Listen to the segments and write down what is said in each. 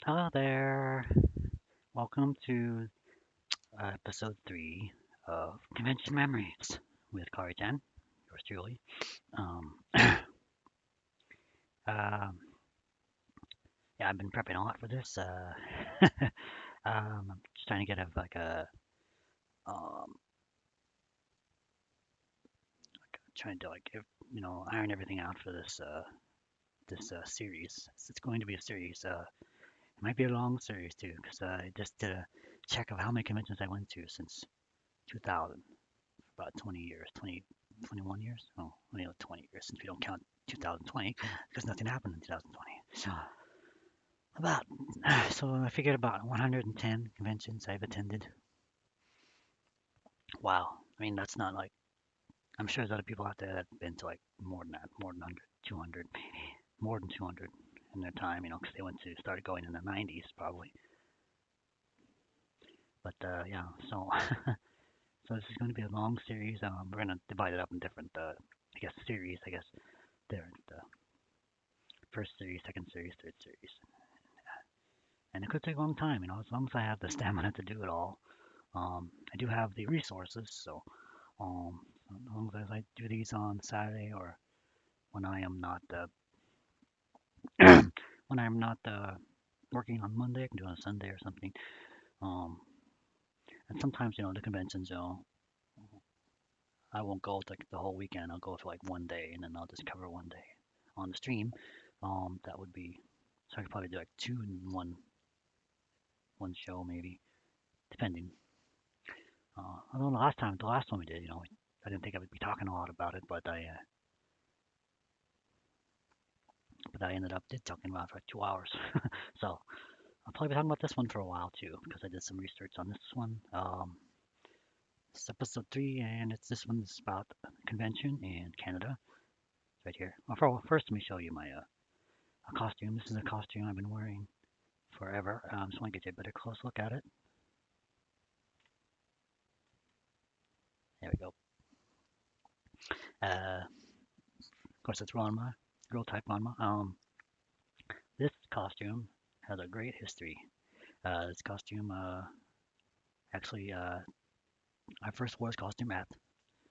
Hello there. Welcome to episode 3 of Convention Memories with Kari-chan, yours truly. Um, um, yeah, I've been prepping a lot for this. I'm just trying to get um, trying to iron everything out for this series. It's going to be a series. It might be a long series too, because I just did a check of how many conventions I went to since 2000. About 20 years, 20, 21 years. Oh, only 20 years since we don't count 2020 because nothing happened in 2020. So about, so I figured about 110 conventions I've attended. Wow. I mean, that's not like, I'm sure there's other people out there that have been to like more than that, more than 100, 200, maybe more than 200 in their time, because they went to started going in the 90s probably. But yeah, so so this is going to be a long series. We're going to divide it up in different, I guess, series. I guess there, first series, second series, third series. And it could take a long time, as long as I have the stamina to do it all. I do have the resources, so as long as I do these on Saturday or when I am not when I am not working on Monday, I can do it on Sunday or something. Um, and sometimes, the conventions, I won't go like the whole weekend. I'll go for like one day, and then I'll just cover one day on the stream. That would be so I could probably do like two in one show maybe, depending. Although the last one we did, I didn't think I would be talking a lot about it, but I ended up did talking about it for like 2 hours. So I'll probably be talking about this one for a while too, because I did some research on this one. It's episode 3, and this one's about convention in Canada, right here. Well, first, let me show you my a costume. This is a costume I've been wearing forever. Just want to get you a better close look at it. There we go. Of course, it's Ranma, girl type Ranma. This costume has a great history. This costume, actually, I first wore this costume at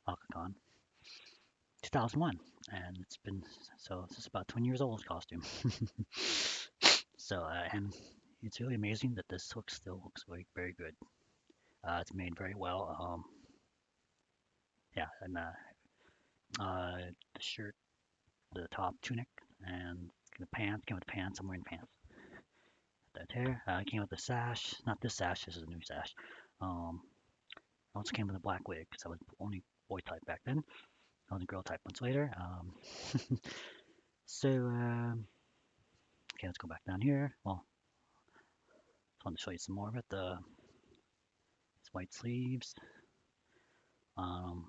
Aka Kon, 2001, and it's been so this is about 20 years old costume. So, and it's really amazing that this look still looks very, very good. It's made very well. Yeah, and uh, the shirt, the top tunic, and the pants came with pants. I'm wearing pants. That hair came with the sash. Not this sash. This is a new sash. Um, also came with a black wig because I was only boy type back then. I was a girl type months later. So okay, let's go back down here. Well, just wanted to show you some more of it. The It's white sleeves. Um,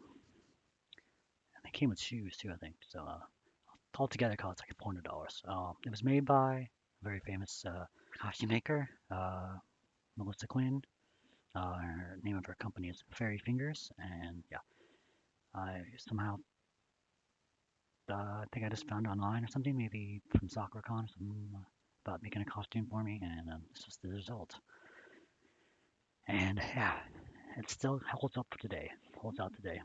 and they came with shoes too, I think. So altogether, it cost like $400. It was made by a very famous costume maker, Melissa Quinn. Her name of her company is Fairy Fingers, and yeah, I somehow I think I just found online or something, maybe from SoccerCon or something about making a costume for me, and this was the result. And yeah, it still holds up for today. Holds out today.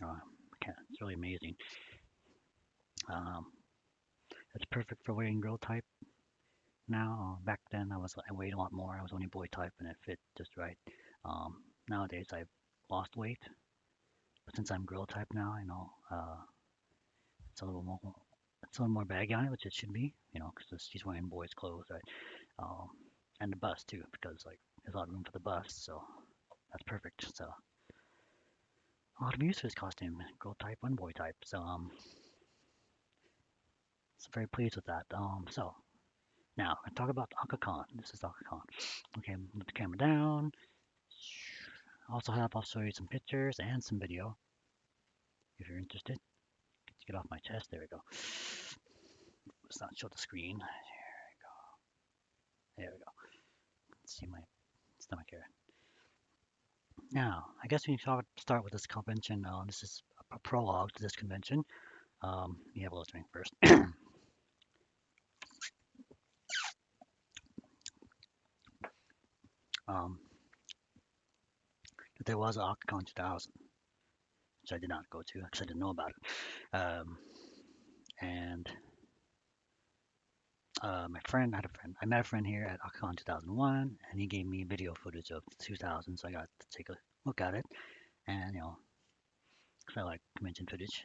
Uh, it's really amazing. Um, it's perfect for wearing girl type now. Back then, I weighed a lot more. I was only boy type, and it fit just right. Nowadays, I've lost weight, but since I'm girl type now, it's a little more it's a little more baggy on it, which it should be, because she's wearing boys' clothes, right? Um, and the bust too, because like there's a lot of room for the bust, so that's perfect. So a lot of use for this costume, girl type and boy type. So very pleased with that. So now I talk about Aka Kon. This is Aka Kon. Okay, put the camera down. I'll show you some pictures and some video if you're interested. Get off my chest. There we go. Let's not show the screen. There we go. Let's see my stomach here. Now, I guess we can start with this convention. This is a prologue to this convention. You have a little drink first. um, that there was an Aka Kon 2000, which I did not go to because I didn't know about it. And my friend, I had a friend, I met a friend here at Aka Kon 2001, and he gave me video footage of 2000, so I got to take a look at it. And, 'cause I like convention footage,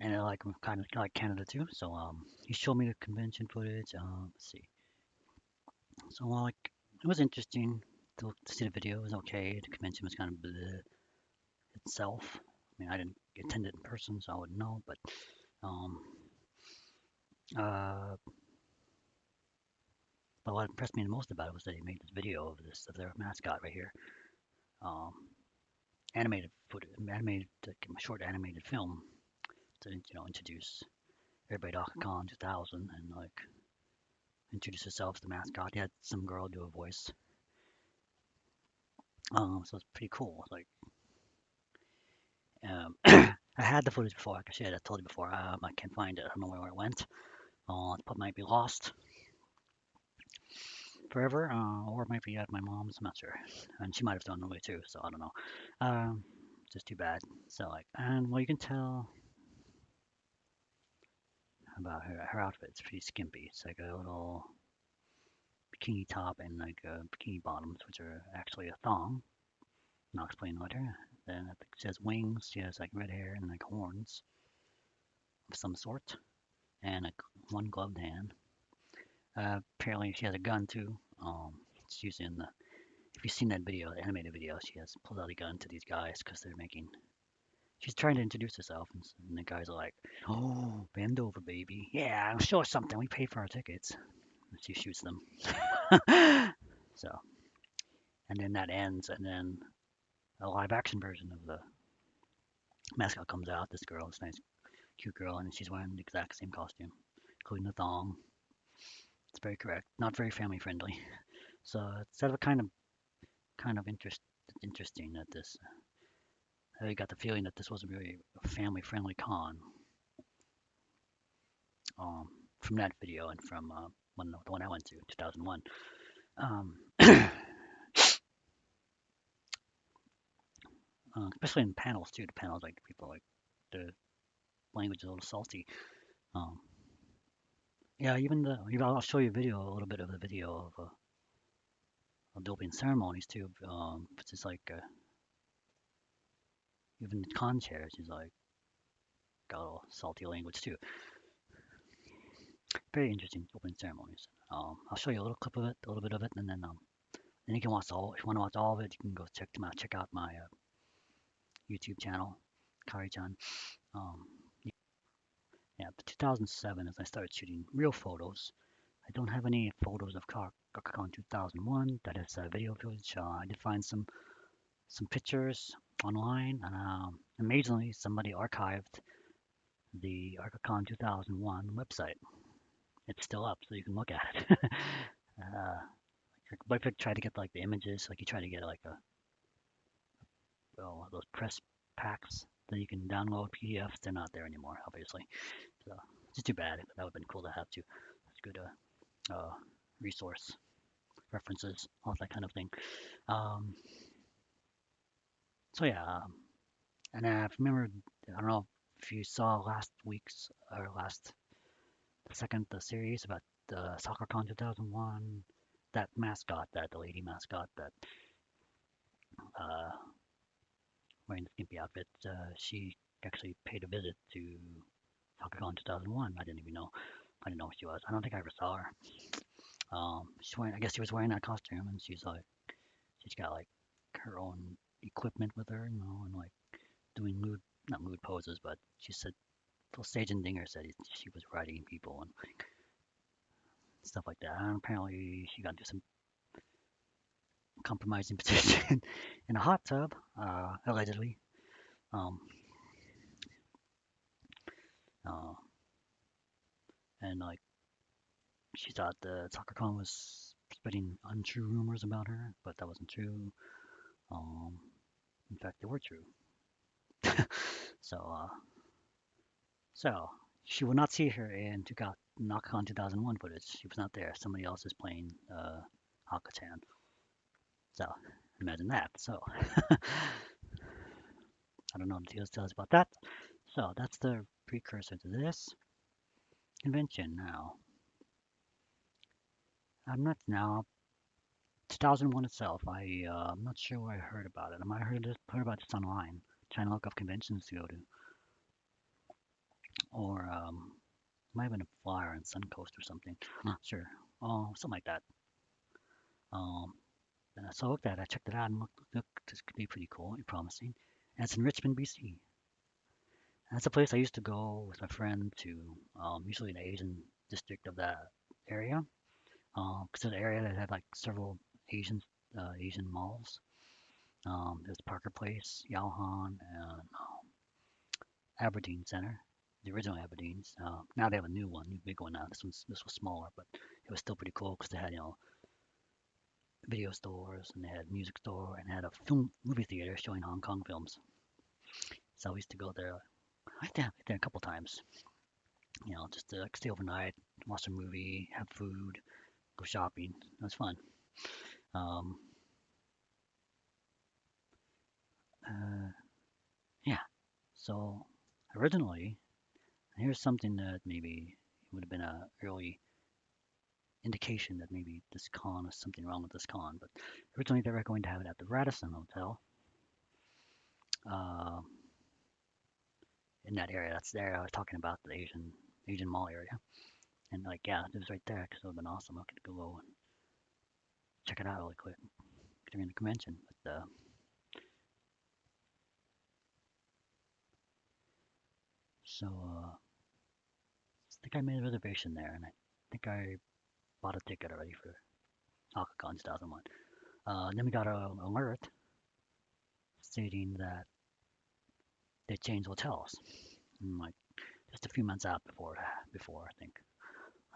and I like kind of like Canada too. So he showed me the convention footage. Let's see. So like it was interesting to see the video. It was okay. The convention was kind of bleh itself. I mean, I didn't attend it in person, so I wouldn't know. But um, uh, but what impressed me the most about it was that he made this video of their mascot right here. Um, animated footage, animated like, a short animated film to introduce everybody to Aka Kon 2000 and like introduce herself as the mascot. He had some girl do a voice. So it's pretty cool. Like, I had the footage before. Like I said, I told you before. I can't find it. I don't know where it went. It might be lost forever, or it might be at my mom's. I'm not sure. And she might have thrown it away too. So I don't know. Um, just too bad. So like, and well, you can tell about her outfit. It's pretty skimpy. It's like a little bikini top and like bikini bottoms, which are actually a thong. I'll explain later. Then it says wings. She has like red hair and like horns of some sort, and one gloved hand. Apparently, she has a gun too. It's using the. If you've seen that video, the animated video, she has pulled out a gun to these guys because they're making. She's trying to introduce herself, and the guys are like, "Oh, bend over, baby. Yeah, show us something. We paid for our tickets." And she shoots them. So, and then that ends, and then a live action version of the mascot comes out. This girl, this nice, cute girl, and she's wearing the exact same costume, including the thong. It's very correct. Not very family friendly. So it's sort of kind of interesting that this. I got the feeling that this wasn't really a family friendly con um, from that video and from the one I went to, 2001. Um, especially in panels too. The panels like people like the language is a little salty. Um, yeah, I'll show you a video, a little bit of the video of the opening ceremonies too. It's just like even the con chairs is like got a little salty language too. Very interesting opening ceremonies. I'll show you a little clip of it, a little bit of it, and then you can watch all. If you want to watch all of it, you can go check out my YouTube channel, Kari-chan. Um, yeah, but 2007 as I started shooting real photos. I don't have any photos of Aka Kon 2001. That is video footage. I did find some pictures online, and amazingly, somebody archived the Aka Kon 2001 website. It's still up, so you can look at it. But if you try to get like the images, like you try to get like those press packs that you can download PDFs, they're not there anymore, obviously. So it's just too bad. That would have been cool to have too. It's good resource references, all that kind of thing. Um, so yeah, and I remember, I don't know if you saw last week's or last the second the series about the SoccerCon 2001, that mascot, that the lady mascot that uh, wearing the skimpy outfit, she actually paid a visit to SoccerCon 2001. I didn't even know. I didn't know who she was. I don't think I ever saw her. I guess she was wearing that costume, and she's got like her own equipment with her, and like doing not mood poses, but she said, well, Sage and Dinger said she was riding people and stuff like that. And apparently she got into some compromising position in a hot tub, allegedly. Um, uh, and like she thought the soccer con was spreading untrue rumors about her, but that wasn't true. Um, in fact, they were true. So, so she will not see her in Knock on 2001 footage. She was not there. Somebody else is playing Aka-chan. So imagine that. So I don't know the details about that. So that's the precursor to this convention. Now I'm not now 2001 itself. I'm not sure where I heard about it. I might have heard about this online, trying to look up conventions to go to, or might have been a flyer on Suncoast or something. I'm not sure. Oh, something like that. Um, and so I looked at it, I checked it out, and looked, this could be pretty cool and promising. And it's in Richmond, BC. And that's a place I used to go with my friend to, usually the Asian district of that area. Because it's an area that had like several Asian Asian malls. There's Parker Place, Yalhan, and Aberdeen Center, the original Aberdeen's. Now they have a new one, new big one now. This was smaller, but it was still pretty cool because they had video stores and they had music store and had a film movie theater showing Hong Kong films. So we used to go there. I went there a couple times. Just to like, stay overnight, watch a movie, have food, go shopping. It was fun. Um, uh, yeah. So originally, here's something that maybe would have been a early indication that maybe this con is something wrong with this con. But originally they were going to have it at the Radisson Hotel uh, in that area. That's there. I was talking about the Asian Mall area, and like yeah, it was right there because it would have been awesome. I could go and check it out really quick during the convention. But so I think I made a reservation there, and I think I bought a ticket already for Aka Kon 2001. And then we got an alert stating that they changed hotels. Like just a few months out before I think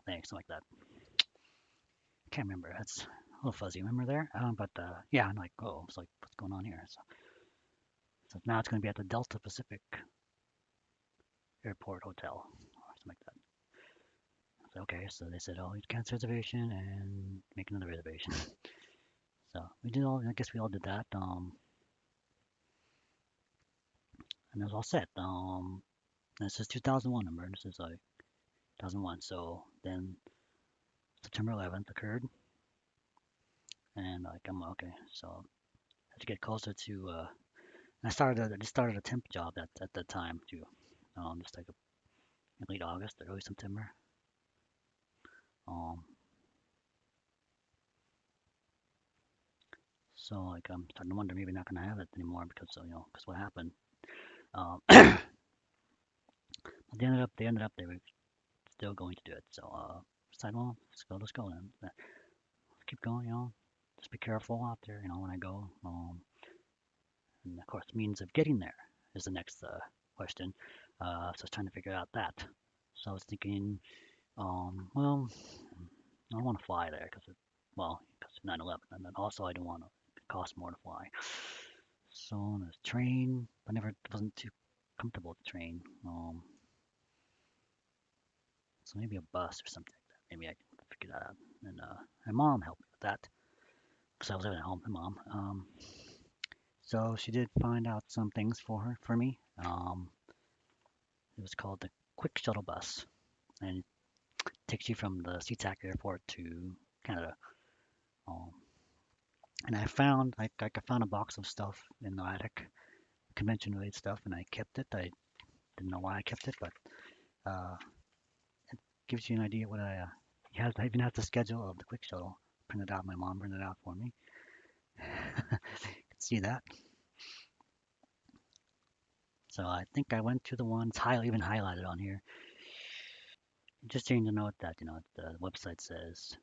something like that. Can't remember. That's a little fuzzy. Remember there? But yeah, I'm like, oh, it's like what's going on here? So now it's going to be at the Delta Pacific Airport Hotel or something like that. So, okay, so they said, oh, you cancel reservation and make another reservation. So we did all. I guess we all did that. And it was all set. This is 2001 number. This is like 2001. So then September 11th occurred, and like I'm okay. So I had to get closer to. I just started a temp job at that time too. Just like in late August or early September. Um, so like I'm starting to wonder maybe not gonna have it anymore because because what happened. At they were still going to do it. So decided, well, let's go then. Keep going, just be careful out there, when I go. And of course, means of getting there is the next question. So I was trying to figure out that. So I was thinking, well, I don't want to fly there because of 9/11, and then also I don't want to it cost more to fly. So on a train, I never wasn't too comfortable with the train. So maybe a bus or something like that. Maybe I can figure that out. And my mom helped me with that because I was living at home with my mom. So she did find out some things for me. It was called the Quick Shuttle Bus, and it takes you from the SeaTac Airport to Canada. Um, and I found a box of stuff in the attic, convention related stuff, and I kept it. I didn't know why I kept it, but uh, gives you an idea what I even have the schedule of the quick shuttle printed out. My mom printed it out for me. You can see that. So I think I went to the ones even highlighted on here. Just so you to note that the website says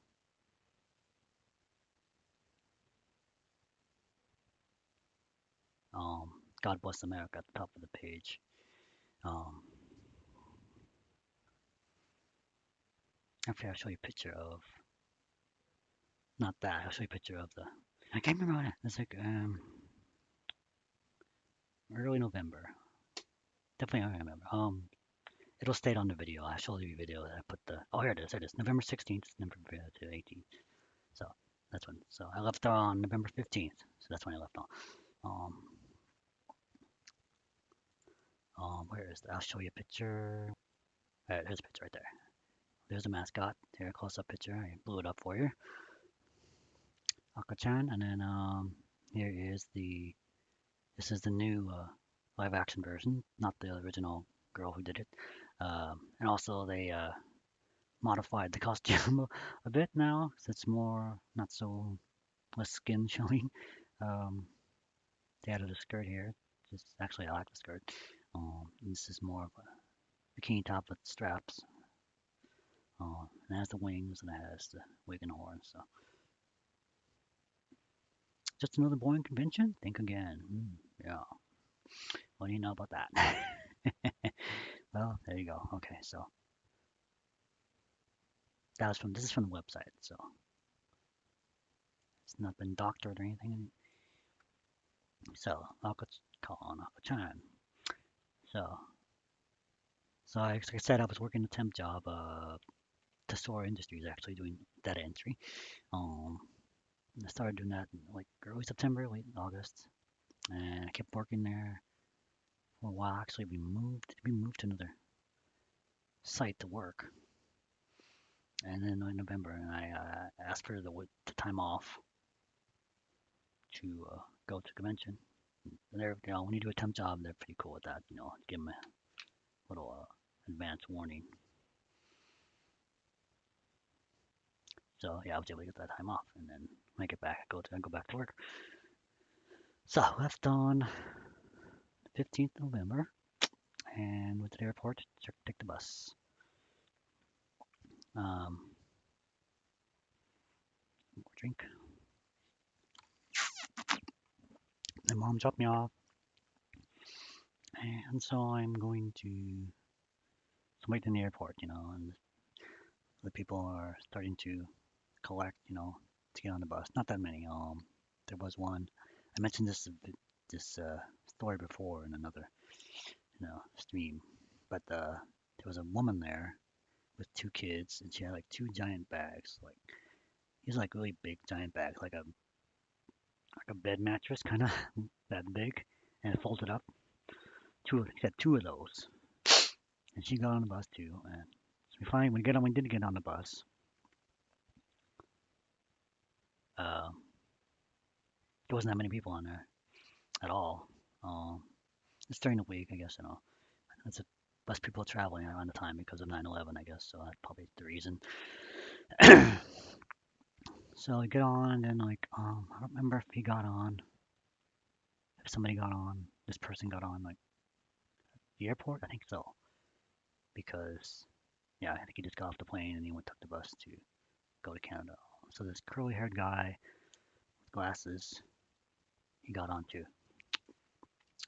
God bless America at the top of the page. Um, Actually, I'll show you a picture of not that. I'll show you a picture of the. I can't remember what it's like. Early November. Definitely I remember. It'll state on the video. I'll show you a video that I put the. Oh, here it is. There it is. November 16th, November to 18th. So. That's when. So I left on November 15th. So that's when I left on. Um, where is that? I'll show you a picture. Here's a picture right there. There's the mascot. Here, close-up picture. I blew it up for you. Aka-chan, and then here is the. This is the new live-action version, not the original girl who did it. And also they modified the costume a bit now, so it's more not so less skin showing. Um, they added a skirt here. Just actually, I like the skirt. This is more of a bikini top with straps. And it has the wings and it has the wig and horns. So just another boring convention? Think again. Yeah. What do you know about that? Well, there you go. Okay, so that was from this is from the website, so it's not been doctored or anything. So Aka Kon, Aka Chan. So like I said, I was working a temp job. Tesora Industries actually doing data entry. Um, I started doing that in like early September, late August, and I kept working there for a while. Actually, we moved to another site to work, and then in November, and I asked for the time off to go to convention. And they're, when you do a temp job, they're pretty cool with that. Give them a little advance warning. So yeah, I was able to get that time off, and then when I get back, I go back to work. So I left on 15th November, and went to the airport to take the bus. Um, drink. My mom dropped me off, and so I'm going to wait in the airport, and the people are starting to collect, to get on the bus. Not that many. There was one. I mentioned this story before in another, stream, but there was a woman there with two kids, and she had like two giant bags, like these like really big giant bags, like a bed mattress, kind of that big, and it folded up. She had two of those, and she got on the bus too. And so we did get on the bus. Uh, there wasn't that many people on there at all. Um, it's during the week, I guess. It's a less people traveling around the time because of 9/11, I guess. So that's probably the reason. So we get on, and like, I don't remember if he got on, if somebody got on, this person got on, like the airport. I think so, because yeah, I think he just got off the plane and he went took the bus to go to Canada. So this curly-haired guy, with glasses, he got on too.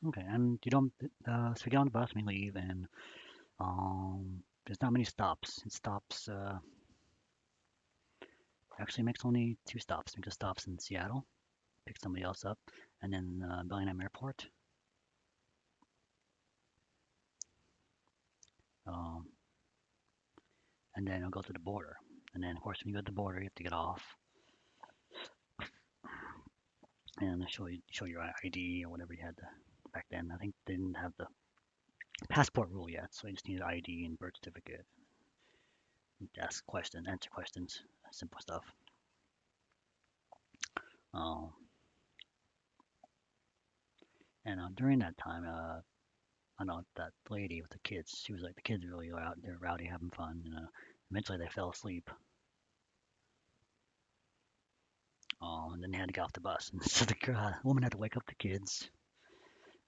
Okay, and you don't. So we get on the bus and we leave, and there's not many stops. It stops. Actually makes only two stops. Makes a stops in Seattle, pick somebody else up, and then Bellingham Airport. Um, and then I'll go to the border. And then, of course, when you go to the border, you have to get off and show your ID or whatever you had back then. I think they didn't have the passport rule yet, so I just needed ID and birth certificate. Ask questions, answer questions, simple stuff. Um, and during that time, I know that lady with the kids, she was like, the kids really are out there rowdy, having fun. Eventually they fell asleep. And then they had to get off the bus, and so the woman had to wake up the kids.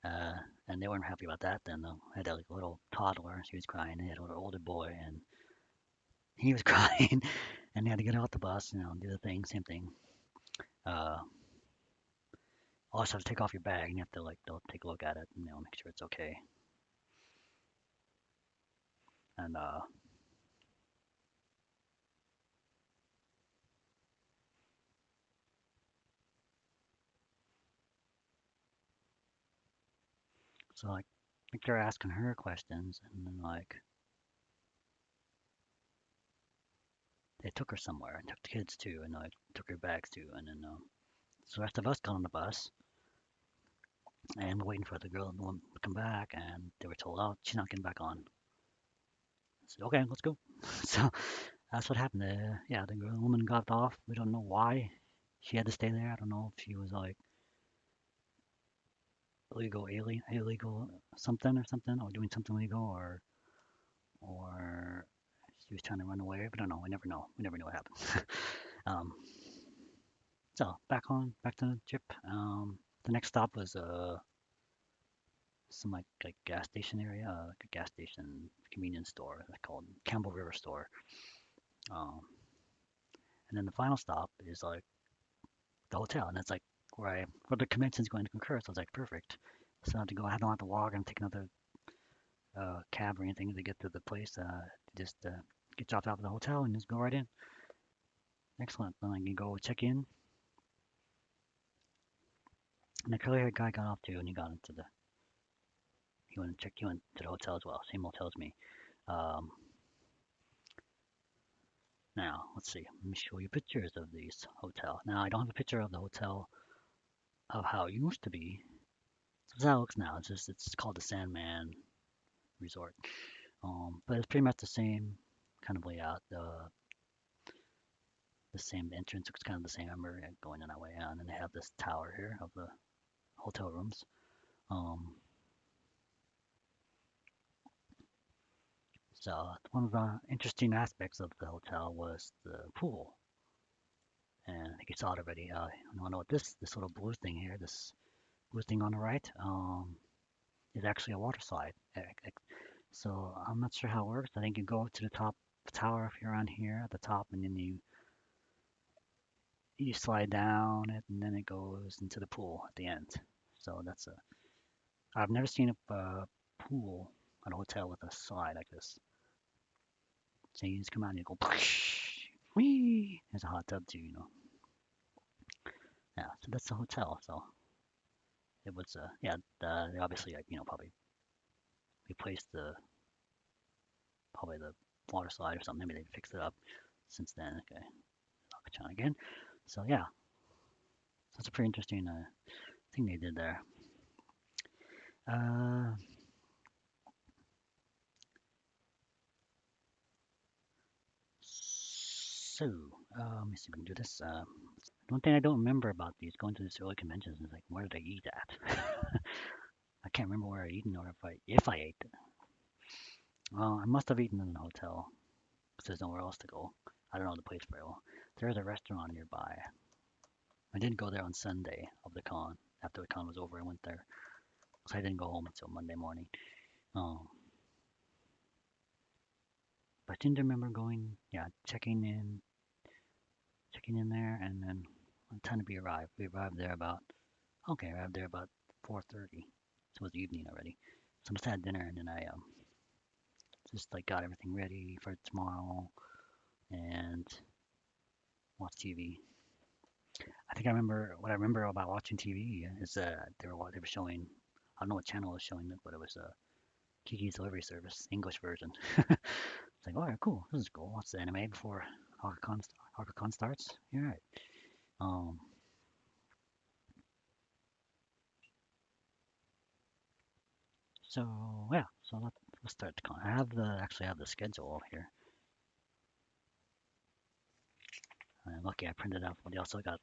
Uh, and they weren't happy about that. Then I had like a little toddler, she was crying. They had a little older boy, and he was crying, and they had to get off the bus, do the thing, same thing. Uh, also have to take off your bag, and you have to like they'll take a look at it, and make sure it's okay. And so like they're asking her questions, and then like they took her somewhere and took the kids too, and like took her bags too, and then so the rest of us got on the bus and we're waiting for the girl and the woman to come back, and they were told, oh, she's not getting back on. I said, okay, let's go. So that's what happened. Yeah, the girl, woman got off. We don't know why she had to stay there. I don't know if she was like illegal alien, illegal something, or doing something illegal, or she was trying to run away. We don't know. We never know. We never know what happened. um, so back to the trip. The next stop was some like gas station area, like a gas station convenience store called Campbell River Store. Um, and then the final stop is like the hotel, and it's like where the convention's going to occur. So it's like perfect. So I don't have to go. I don't have to walk and take another cab or anything to get to the place. Just get dropped off at the hotel and just go right in. Excellent. Then I can go check in. And the curly haired guy got off too, and he went and checked. He went to the hotel as well. Same hotel as me. Um, Now, let's see. Let me show you pictures of these hotel. Now, I don't have a picture of the hotel of how it used to be. This is how it looks now. It's called the Sandman Resort. But it's pretty much the same kind of layout. The same entrance looks kind of the same. I remember going in that way, and then they have this tower here of the hotel rooms. Um, so one of the interesting aspects of the hotel was the pool, and I think you saw it already. You want to know what this little blue thing here, this blue thing on the right, is actually a water slide. So I'm not sure how it works. I think you go to the top tower if you're on here at the top, and then you slide down it, and then it goes into the pool at the end. So that's a I've never seen a pool at a hotel with a slide like this. So you just come out and you go, whee! There's a hot tub too, you know. Yeah, so that's the hotel. So it was, yeah, they obviously, probably replaced probably the water slide or something. Maybe they fixed it up since then. Okay, Aka again. So yeah, that's a pretty interesting thing they did there. Uh, so let me see if we can do this. One thing I don't remember about these going to these early conventions is like where did I eat at? I can't remember where I eaten or if I ate. Well, I must have eaten in a hotel because there's nowhere else to go. I don't know the place very well. There's a restaurant nearby. I didn't go there on Sunday of the con. After the con was over, I went there because I didn't go home until Monday morning. Um, but I seem to remember going, yeah, checking in there, and then what time did we arrive? We arrived there about, okay, arrived there about 4:30. So it was evening already. So I just had dinner, and then I just like got everything ready for tomorrow and watched TV. I think I remember what I remember about watching TV is they were showing. I don't know what channel was showing it, but it was Kiki's Delivery Service, English version. It's like, all right, cool. This is cool. Watch the anime before Aka Kon starts. You're right. Um, so yeah, so let's start the con. I have the actually have the schedule here. I'm lucky I printed out. But they also got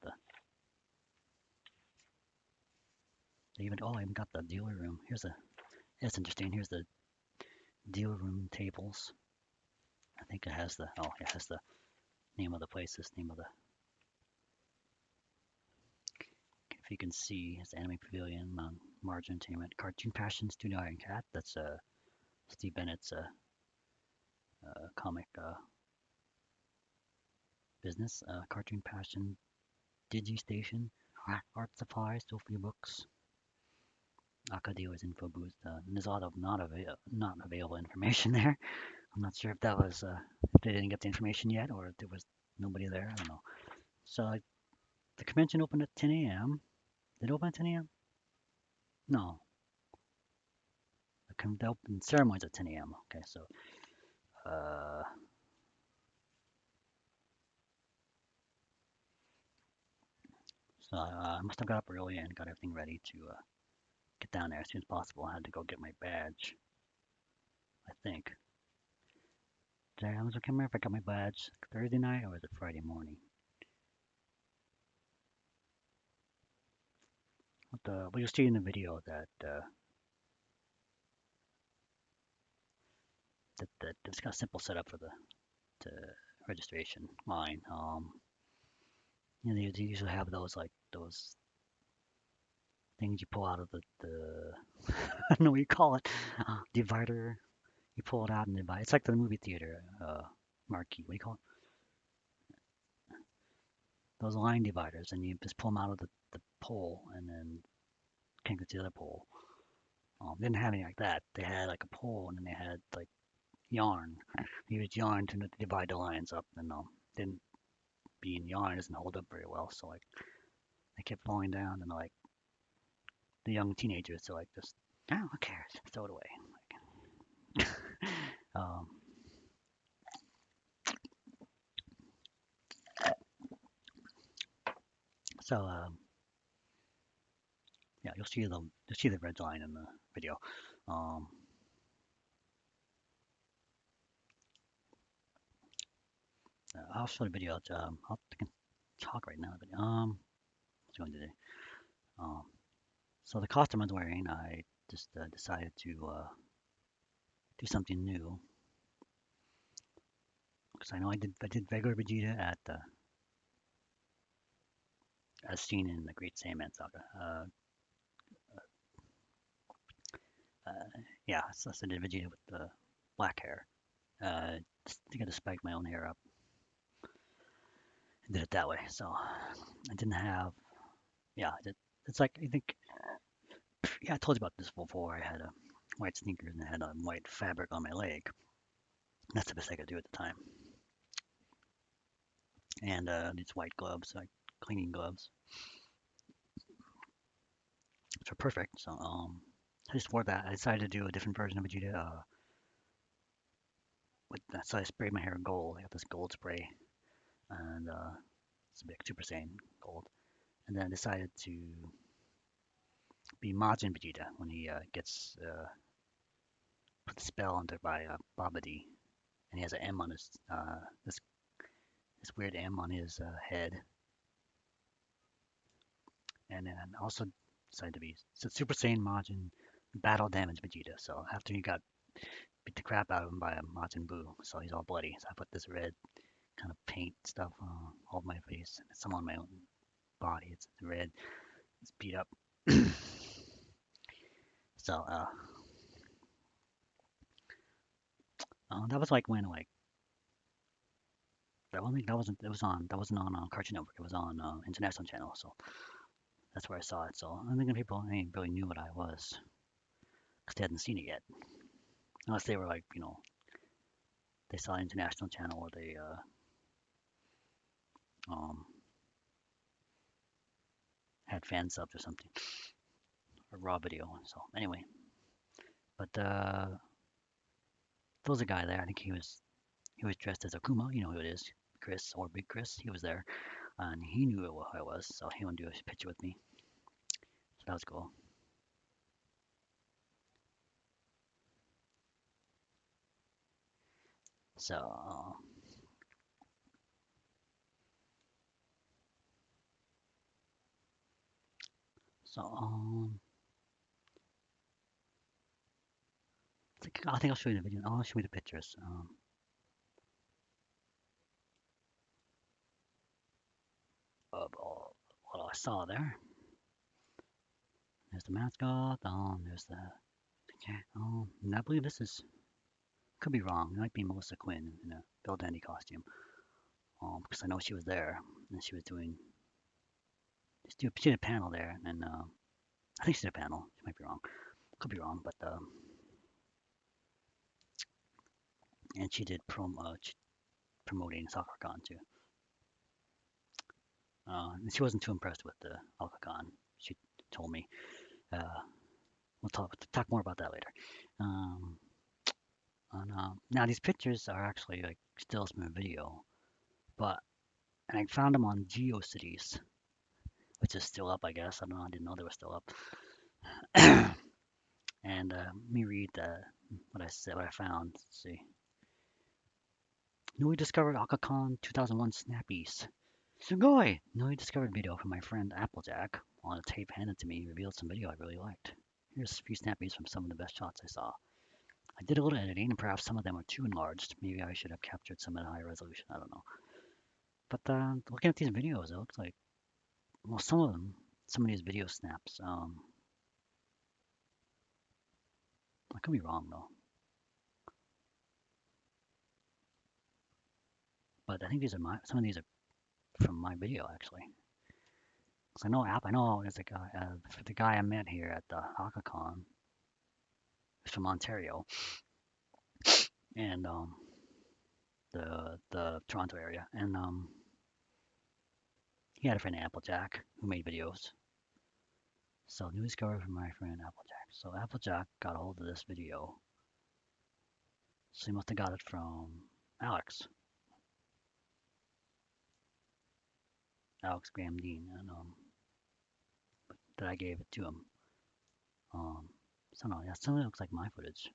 I even got the dealer room. It's interesting. Here's the dealer room tables. I think it has the name of the place. This name of the if you can see, it's Anime Pavilion, Margin Entertainment, Cartoon Passion Studio Iron Cat. That's Steve Bennett's comic business. Cartoon Passion, Digi Station, Art Supplies, Sophia Books, Akadeo's Info Booth. And there's a lot of not available information there. I'm not sure if that was if they didn't get the information yet or if there was nobody there. I don't know. So the convention opened at 10 a.m. Did it open at 10 a.m.? No, the open ceremonies at 10 a.m. Okay, so uh, So I must have got up early and got everything ready to get down there as soon as possible. I had to go get my badge, I think. I can't remember if I got my badge Thursday night or was it Friday morning. But you'll see in the video that that it's got a simple setup for the registration line. They usually have those like those things you pull out of the I don't know what you call it, divider. You pull it out and divide. It's like the movie theater marquee. What do you call it? Those line dividers, and you just pull them out of the pole and then connect it to the other pole. They didn't have anything like that. They had like a pole and then they had like yarn. You used yarn to divide the lines up, and didn't being yarn doesn't hold up very well. So like they kept falling down, and like the young teenagers, so like just oh, who cares? Throw it away. Like, um, so yeah, you'll see the red line in the video. Um, I'll show the video. I can talk right now. But what's going today? Um, so the costume I was wearing, I just decided to do something new because I know I did regular Vegeta at as seen in the Great Saiyaman Saga. Yeah, so I did Vegeta with the black hair. I think I just spiked my own hair up and did it that way. So I didn't have, yeah, it's like I think, yeah, I told you about this before. I had a white sneakers and I had a white fabric on my leg. That's the best I could do at the time. And these white gloves, like cleaning gloves, which are perfect. So I just wore that. I decided to do a different version of Vegeta. So I sprayed my hair gold. I got this gold spray, and it's a big Super Saiyan gold. And then I decided to be Majin Vegeta when he gets put the spell under by Babidi, and he has an M on his this weird M on his head, and then also decided to be Super Saiyan Majin Battle Damage Vegeta. So after he got beat the crap out of him by a Majin Buu, so he's all bloody. So I put this red kind of paint stuff all over my face, and some on my own body. It's red. It's beat up. So that was like when like that one thing that wasn't on Cartoon Network. It was on International Channel. So that's where I saw it. So I'm thinking people ain't really knew what I was because they hadn't seen it yet, unless they were like they saw International Channel or they um, had fan subs or something or raw video. So anyway, but there was a guy there. I think he was dressed as Akuma. You know who it is, Chris or Big Chris. He was there, and he knew who I was, so he wanted to do a picture with me. So that was cool. So I think I'll show you the video. I'll show you the pictures of all what I saw there. There's the mascot. There's the cat. And I believe this is could be wrong. It might be Melissa Quinn in a Bill Dandy costume. Because I know she was there and she was doing she did a panel there, and I think she did a panel. She might be wrong. Could be wrong, but and she did promoting Aka Kon too. And she wasn't too impressed with the Aka Kon. She told me. Uh, we'll talk more about that later. Um, now these pictures are actually like stills from a video, but and I found them on GeoCities. which is still up, I guess. I don't know. I didn't know they were still up. And let me read what I said, what I found. Let's see. Newly discovered Aka Kon 2001 snappies. Sugoi! Newly discovered video from my friend Applejack on a tape handed to me revealed some video I really liked. Here's a few snappies from some of the best shots I saw. I did a little editing and perhaps some of them are too enlarged. Maybe I should have captured some at a higher resolution. I don't know. But looking at these videos, it looks like, well, some of these video snaps, I could be wrong though. But I think some of these are from my video actually. 'Cause I know there's a guy, the guy I met here at the Aka Kon is from Ontario and the Toronto area, and he had a friend Applejack who made videos. So new discovery from my friend Applejack. So Applejack got a hold of this video. So he must have got it from Alex, Alex Graham Dean, and that I gave it to him. So no, yeah, some of it looks like my footage.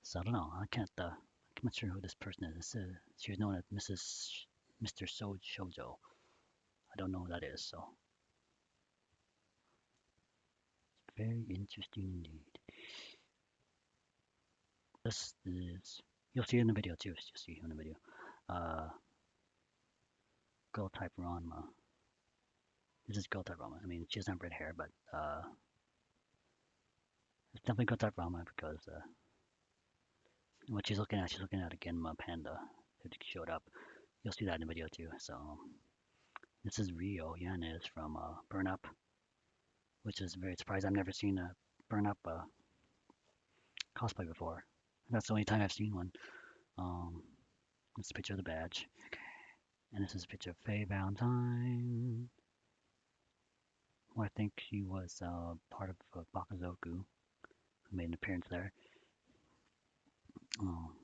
So I don't know. I'm not sure who this person is. She was known as Mr. Shoujo. I don't know who that is. So very interesting indeed. This is you'll see in the video too. You'll see in the video. Uh, girl type Ranma. This is girl type Ranma. I mean, she doesn't have red hair, but it's definitely girl type Ranma because what she's looking at a Genma Panda that showed up. You'll see that in the video too. So this is Rio Yanez from Burn Up, which is very surprising. I've never seen a Burn Up cosplay before. That's the only time I've seen one. Um, this is a picture of the badge, and this is a picture of Faye Valentine, who I think she was part of Bakazoku, who made an appearance there. Um,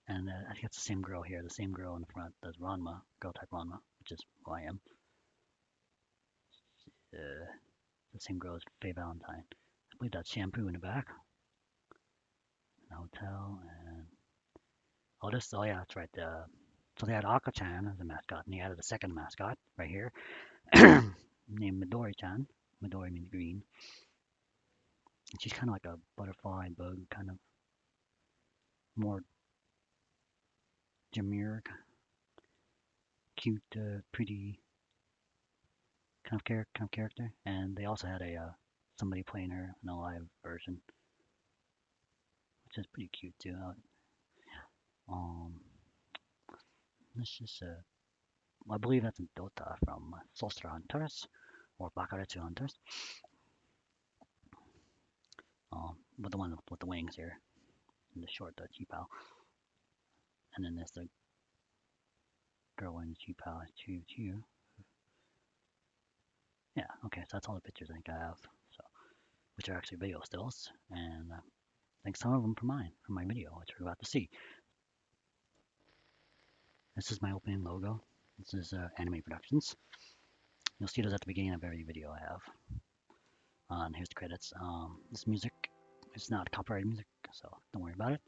and I think it's the same girl here, the same girl in the front, that's Ranma, girl type Ranma, which is who I am. Uh, the same girl as Faye Valentine. I believe that's Shampoo in the back. An hotel and oh yeah, that's right. So they had Aka-chan as a mascot, and they added a second mascot right here, named Midori-chan. Midori means green. And she's kind of like a butterfly bug, kind of more demure, cute, pretty kind of character. And they also had a somebody playing her in a live version, which is pretty cute too. Um, this is I believe that's a Dota from Solstice Hunters or Bakaretsu Hunters. With the one with the wings here, and the short Chi-Pao. And then there's the girl in Chi-Pao Choo. Yeah, okay, so that's all the pictures I think I have. So, which are actually video stills, and I think some of them from my video, which we're about to see. This is my opening logo. This is Anime Productions. You'll see those at the beginning of every video I have. And here's the credits. This music is not copyrighted music, so don't worry about it.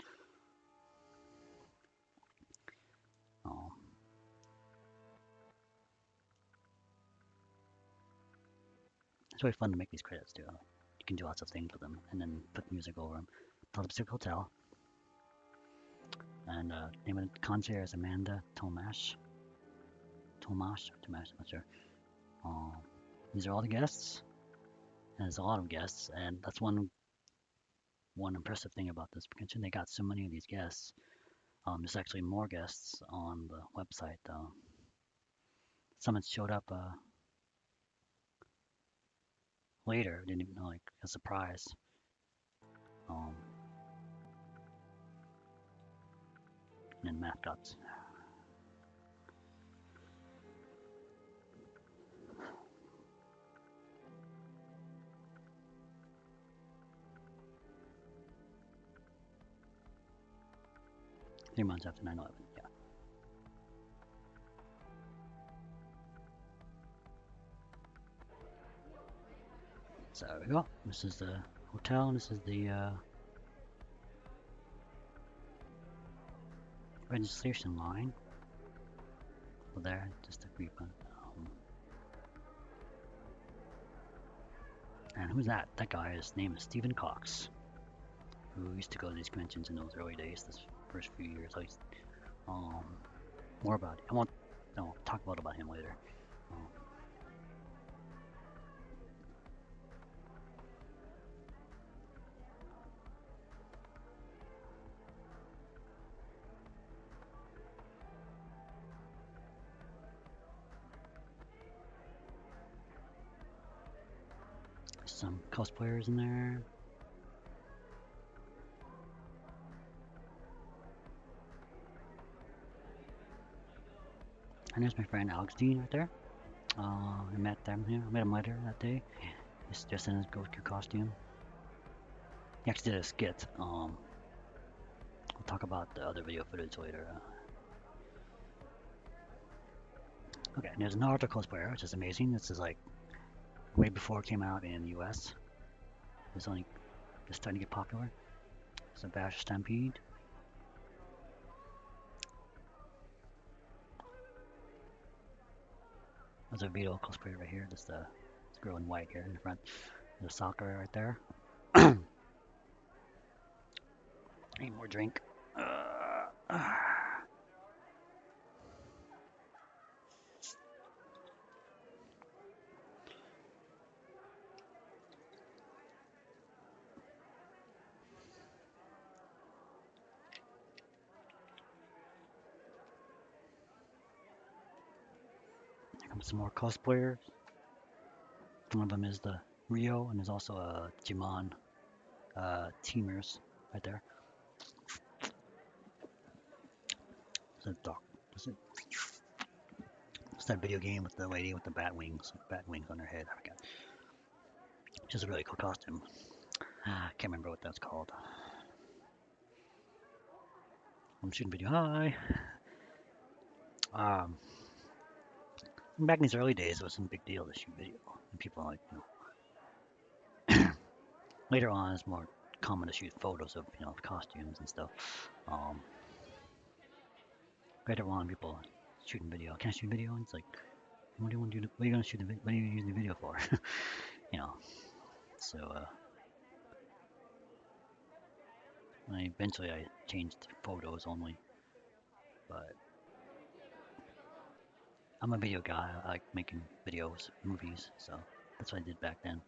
It's really fun to make these credits too. You can do lots of things with them, and then put music over them. Pacific Hotel. And name of the concierge is Amanda Tomash. I'm not sure. These are all the guests. And there's a lot of guests, and that's one impressive thing about this convention. They got so many of these guests. There's actually more guests on the website. Some had showed up later, didn't even know, like a surprise. And then mascots. Three months after 9/11, yeah. So there we go. This is the hotel, and this is the registration line. So there, just a brief one. And who's that? That guy, his name is Stephen Cox, who used to go to these conventions in those early days, this first few years. Um, more about it. I won't talk about him later. Um, some cosplayers in there. And there's my friend Alex Dean right there. I met him later that day. He's just in his Goku costume. He actually did a skit. I'll talk about the other video footage later. Okay, and there's an Naruto cosplayer, which is amazing. This is like way before it came out in the US. It's only just starting to get popular. It's a Bash Stampede. There's a Vito cosplayer right here. Just this girl in white here in the front. There's a Sakura right there. Need more drink. Here comes some more cosplayers. One of them is the Rio, and there's also a Jimon teamers right there. It's that video game with the lady with the bat wings on her head. I forgot. Which is a really cool costume. I can't remember what that's called. I'm shooting video. Hi. Back in these early days, it was some big deal to shoot video, and people like later on, it's more common to shoot photos of costumes and stuff. Um, Later on, people shooting video. Can I shoot video? And it's like, what do you want to do? What are you gonna shoot? What are you using the video for? you know. So eventually I changed to photos only, but I'm a video guy. I like making videos, movies, so that's what I did back then.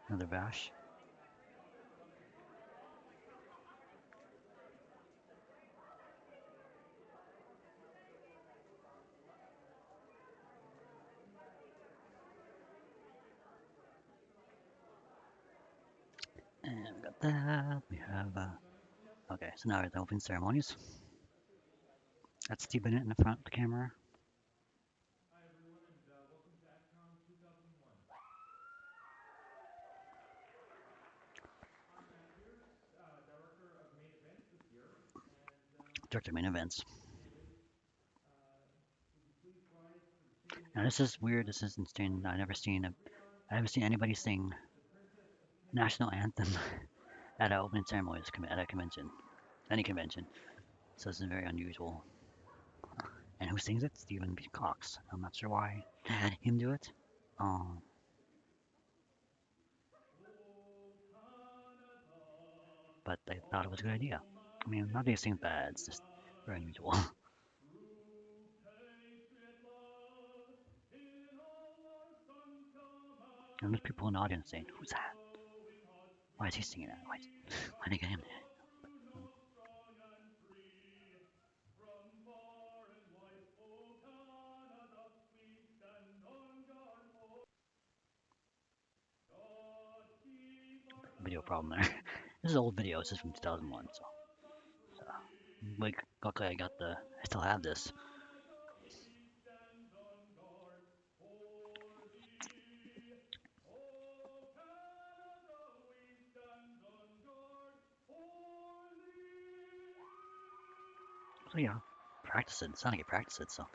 Another Vash. And we got that. We have, okay, so now the opening ceremonies. That's Steve Bennett in the front of the camera. Hi everyone, and welcome to Aka Kon 2001. I'm Matt Pierce, director of main events this year, and Director of main events. anyways, would you please rise for the singing Now of this is weird. This is insane. I haven't seen anybody sing the Princess of Canada. national anthem at an opening ceremony at a convention, any convention. So this is very unusual. And who sings it? Stephen B. Cox. I'm not sure why I had him do it. Um, but I thought it was a good idea. I mean, not that he sings bad. It's just very unusual. And there's people in the audience saying, "Who's that? Why is he singing that? Why did they get him?" Video problem there. This is old video. This is from 2001. So like, luckily I still have this. So yeah, practice it. It's not like you practice it. So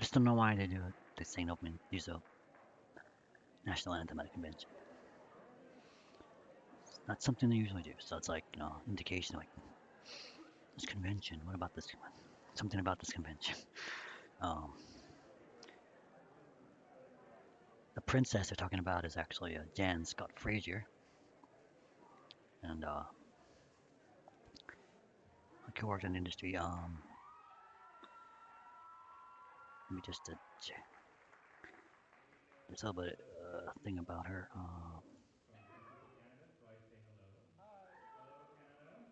I just don't know why they do it. They sing opening, use the national anthem at a convention. It's not something they usually do. So it's like, indication like this convention. What about this? Something about this convention. Um, the princess they're talking about is actually Jan Scott Frazier, and who worked in the industry. Let me just there's a little bit thing about her. from BC Canada, so I say hello. Hello, Canada.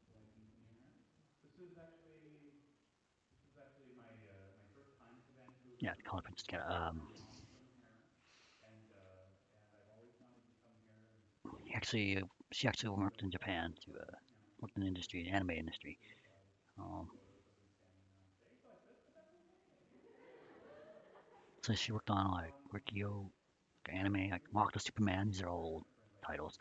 Like meeting you here. This is actually this is actually my first time to Yeah, Vancouver. call her Princess Cat. My mom's from here, and I've always wanted to come here and Actually, she actually see worked those in Japan to meet worked in the people industry, and anime industry. see if I take Um, photos of me standing there on stage like this, but that's okay. so she worked on like Rikio, like anime, like Mark the Superman. These are all old Different titles. events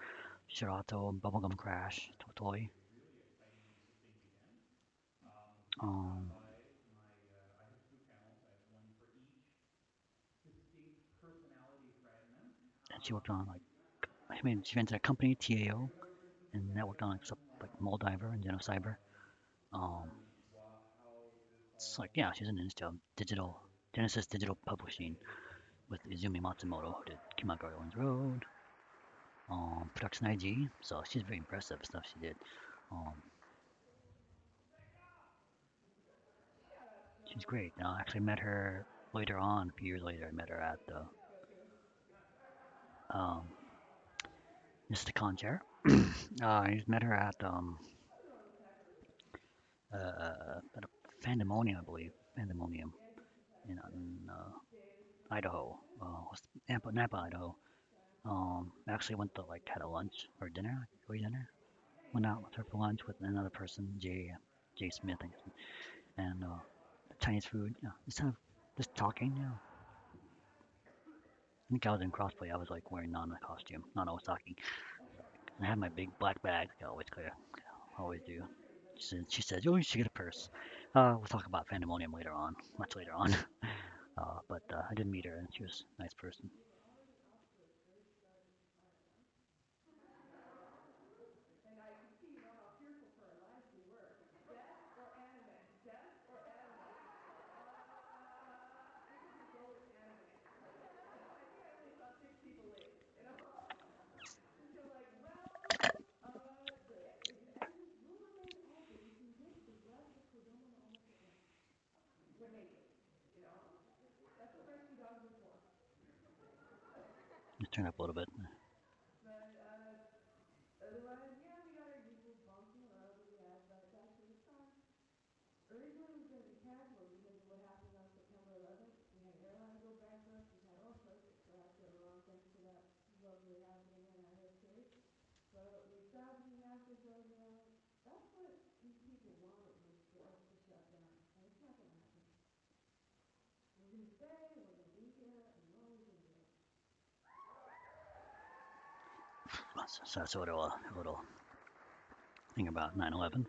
Shirato, Bubblegum Crash, Totoi. a really exciting and interesting weekend. Please stop Um, by my. I have two panels. I have one for each distinct personality fragment. and she worked on like I mean she invented a company TAO, and that worked on like stuff like Moldiver and Genocyber. Um, Learn how this it's like all yeah, she's an industry digital started. Genesis Digital Publishing with Izumi Matsumoto, who did Kimako Islands Road, Production IG. So she's very impressive stuff she did. Um, she's great. I actually met her later on, a few years later. I met her at the um, Mr. Conchair. I met her at a Pandemonium, I believe, Pandemonium in Idaho, Napa, Idaho. Actually went to like had a lunch or dinner, early dinner. Went out with her for lunch with another person, Jay Smith, I guess, and Chinese food. Just kind of just talking. I think I was in crossplay. I was like wearing Nana costume, Nana Osaki. And I had my big black bag. Like I always clear, always do. She said, oh, you should get a purse. We'll talk about Pandemonium later on, much later on. But I did meet her, and she was a nice person. Just turn up a little bit. So that's a little thing about 9/11.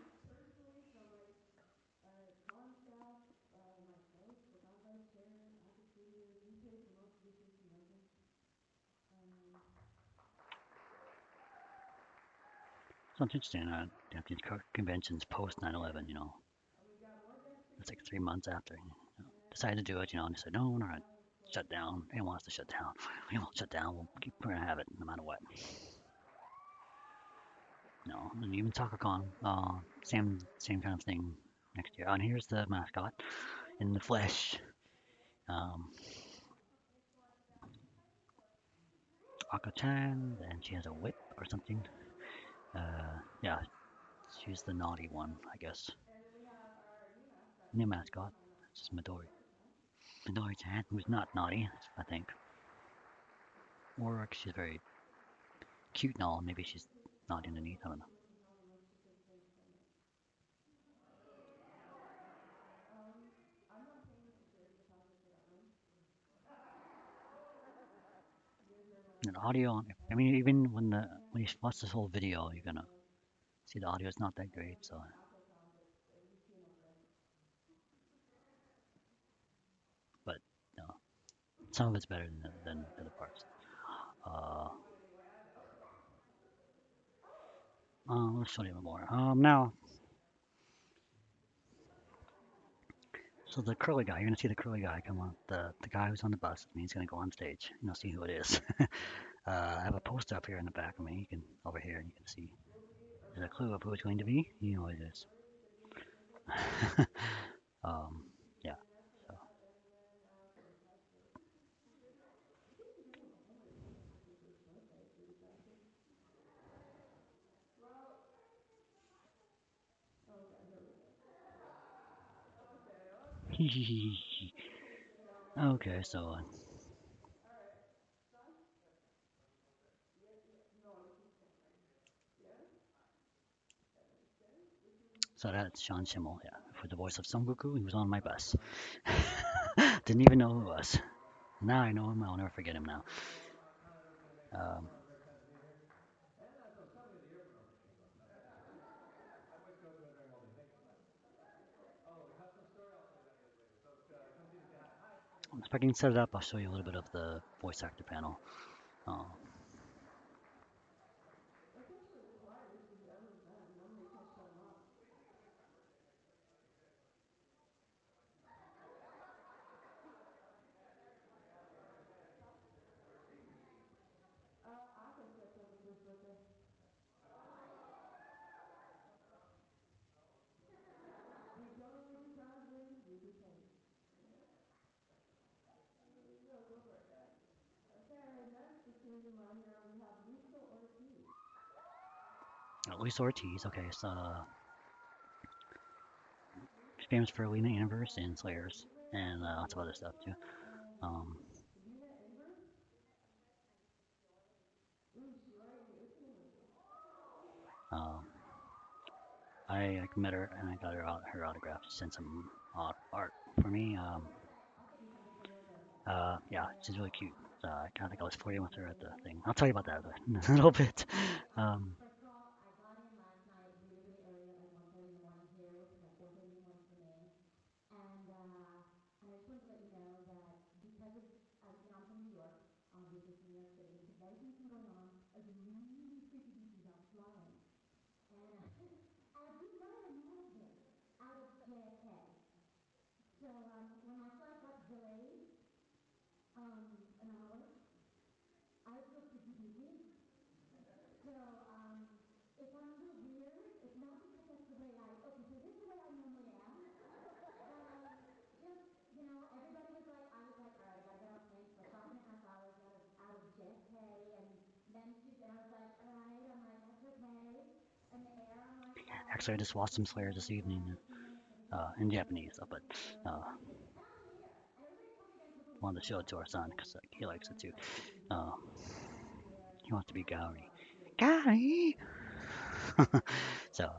So it's interesting. These conventions post 9/11. It's like 3 months after. Decided to do it. And they said, no, we're not shut down. They want us to shut down. We won't shut down. We're gonna have it no matter what. And even Aka Kon, same kind of thing next year. And here's the mascot in the flesh, um, Aka-chan, and she has a whip or something. Yeah, she's the naughty one, I guess. New mascot, it's just Midori. Midori-chan, who's not naughty, I think. Or she's very cute and all. Maybe she's naughty underneath. I don't know. And audio, I mean, even when you watch this whole video, you're gonna see the audio is not that great. So some of it's better than the other parts. Uh, let's show you more. Now, so the curly guy, you're gonna see the curly guy come on. The guy who's on the bus. I mean, he's gonna go on stage. You'll see who it is. I have a poster up here in the back of me. You can over here, and you can see. There's a clue of who it's going to be. You know who it is. um, yeah. So okay, so so that's Sean Schimmel, yeah, for the voice of Son Goku. He was on my bus. Didn't even know who it was. Now I know him. I'll never forget him now. Um, if I can set it up, I'll show you a little bit of the voice actor panel. Uh, Luis Ortiz, okay, so he's famous for leading the universe and Slayers and lots of other stuff too. Um, uh, I met her and I got her autograph. She sent some art for me. Yeah, she's really cute. I kind of think I was flirting with her at the thing. I'll tell you about that in a little bit. Um, Actually, I just watched some Slayer this evening in Japanese, but uh, wanted to show it to our son because he likes it too. Uh, he wants to be Gauri. Gauri! So,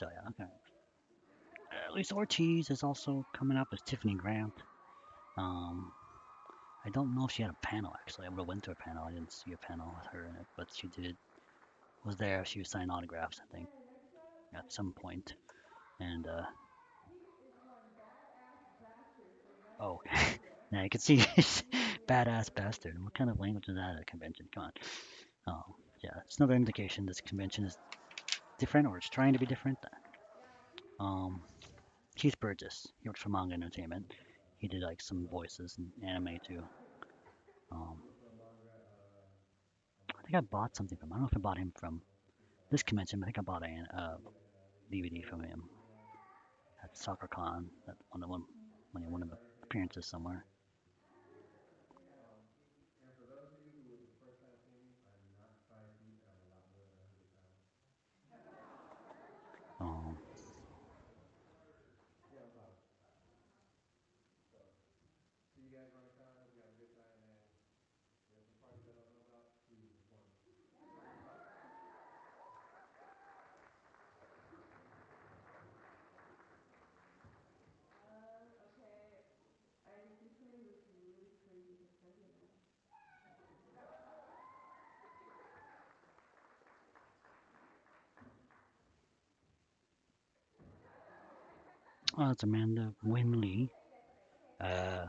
yeah, okay. Lisa Ortiz is also coming up as Tiffany Grant. Um, I don't know if she had a panel actually. I would have went to a panel. I didn't see a panel with her in it, but she did was there. She was signing autographs, I think, at some point. And oh, now you can see badass bastard. What kind of language is that at a convention? Come on. Yeah, it's another indication this convention is different or it's trying to be different. Um, Keith Burgess, he works for Manga Entertainment. He did like some voices in anime too. Um, I think I bought something from him. I don't know if I bought him from this convention, but I think I bought a DVD from him at Soccer Con at one of the appearances somewhere. Um, It's Amanda Winley. Uh,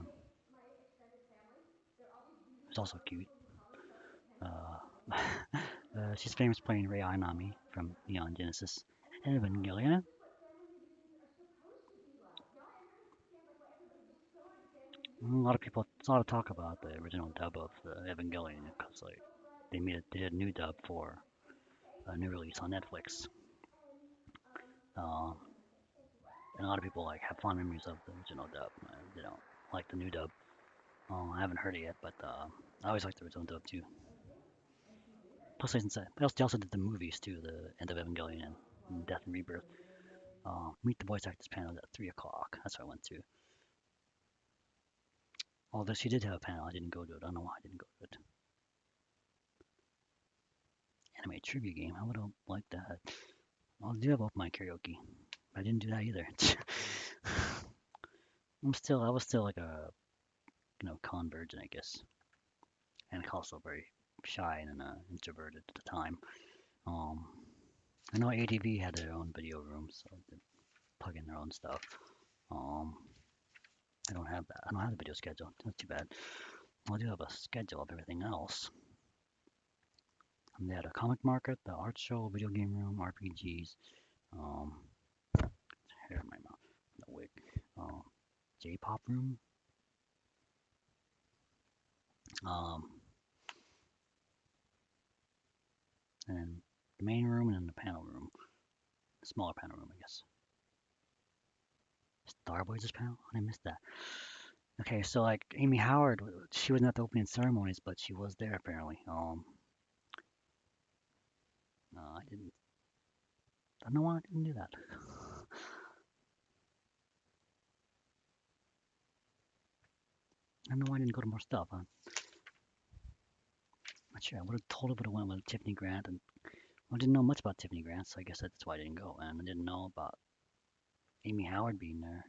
it's also cute. Uh, she's famous playing Rei Ayanami from Neon Genesis and Evangelion. A lot of people, it's a lot of talk about the original dub of Evangelion because like they did a new dub for a new release on Netflix. Um, and a lot of people like have fond memories of the original dub. They don't like the new dub. I haven't heard it yet, but I always liked the original dub too. Plus, they also did the movies too, the End of Evangelion and Death and Rebirth. Meet the Voice Actors panel at 3 o'clock. That's what I went to. Although she did have a panel, I didn't go to it. I don't know why I didn't go to it. Anime trivia game. I would have liked that. I'll do have open my karaoke. I didn't do that either. I was still like a con virgin, I guess, and also very shy and introverted at the time. Um, I know ADV had their own video room, so they plug in their own stuff. Um, I don't have that. I don't have the video schedule. That's too bad. I do have a schedule of everything else. They had a comic market, the art show, video game room, RPGs, um, hair in my mouth, the wig, um, J-pop room, um, and then the main room and then the panel room, the smaller panel room, I guess. Starboy's panel? I missed that. Okay, so like Amy Howard, she wasn't at the opening ceremonies, but she was there apparently. I didn't. I don't know why I didn't do that. I don't know why I didn't go to more stuff. I'm not sure. I would have went with Tiffany Grant, and I didn't know much about Tiffany Grant, so I guess that's why I didn't go. And I didn't know about Amy Howard being there.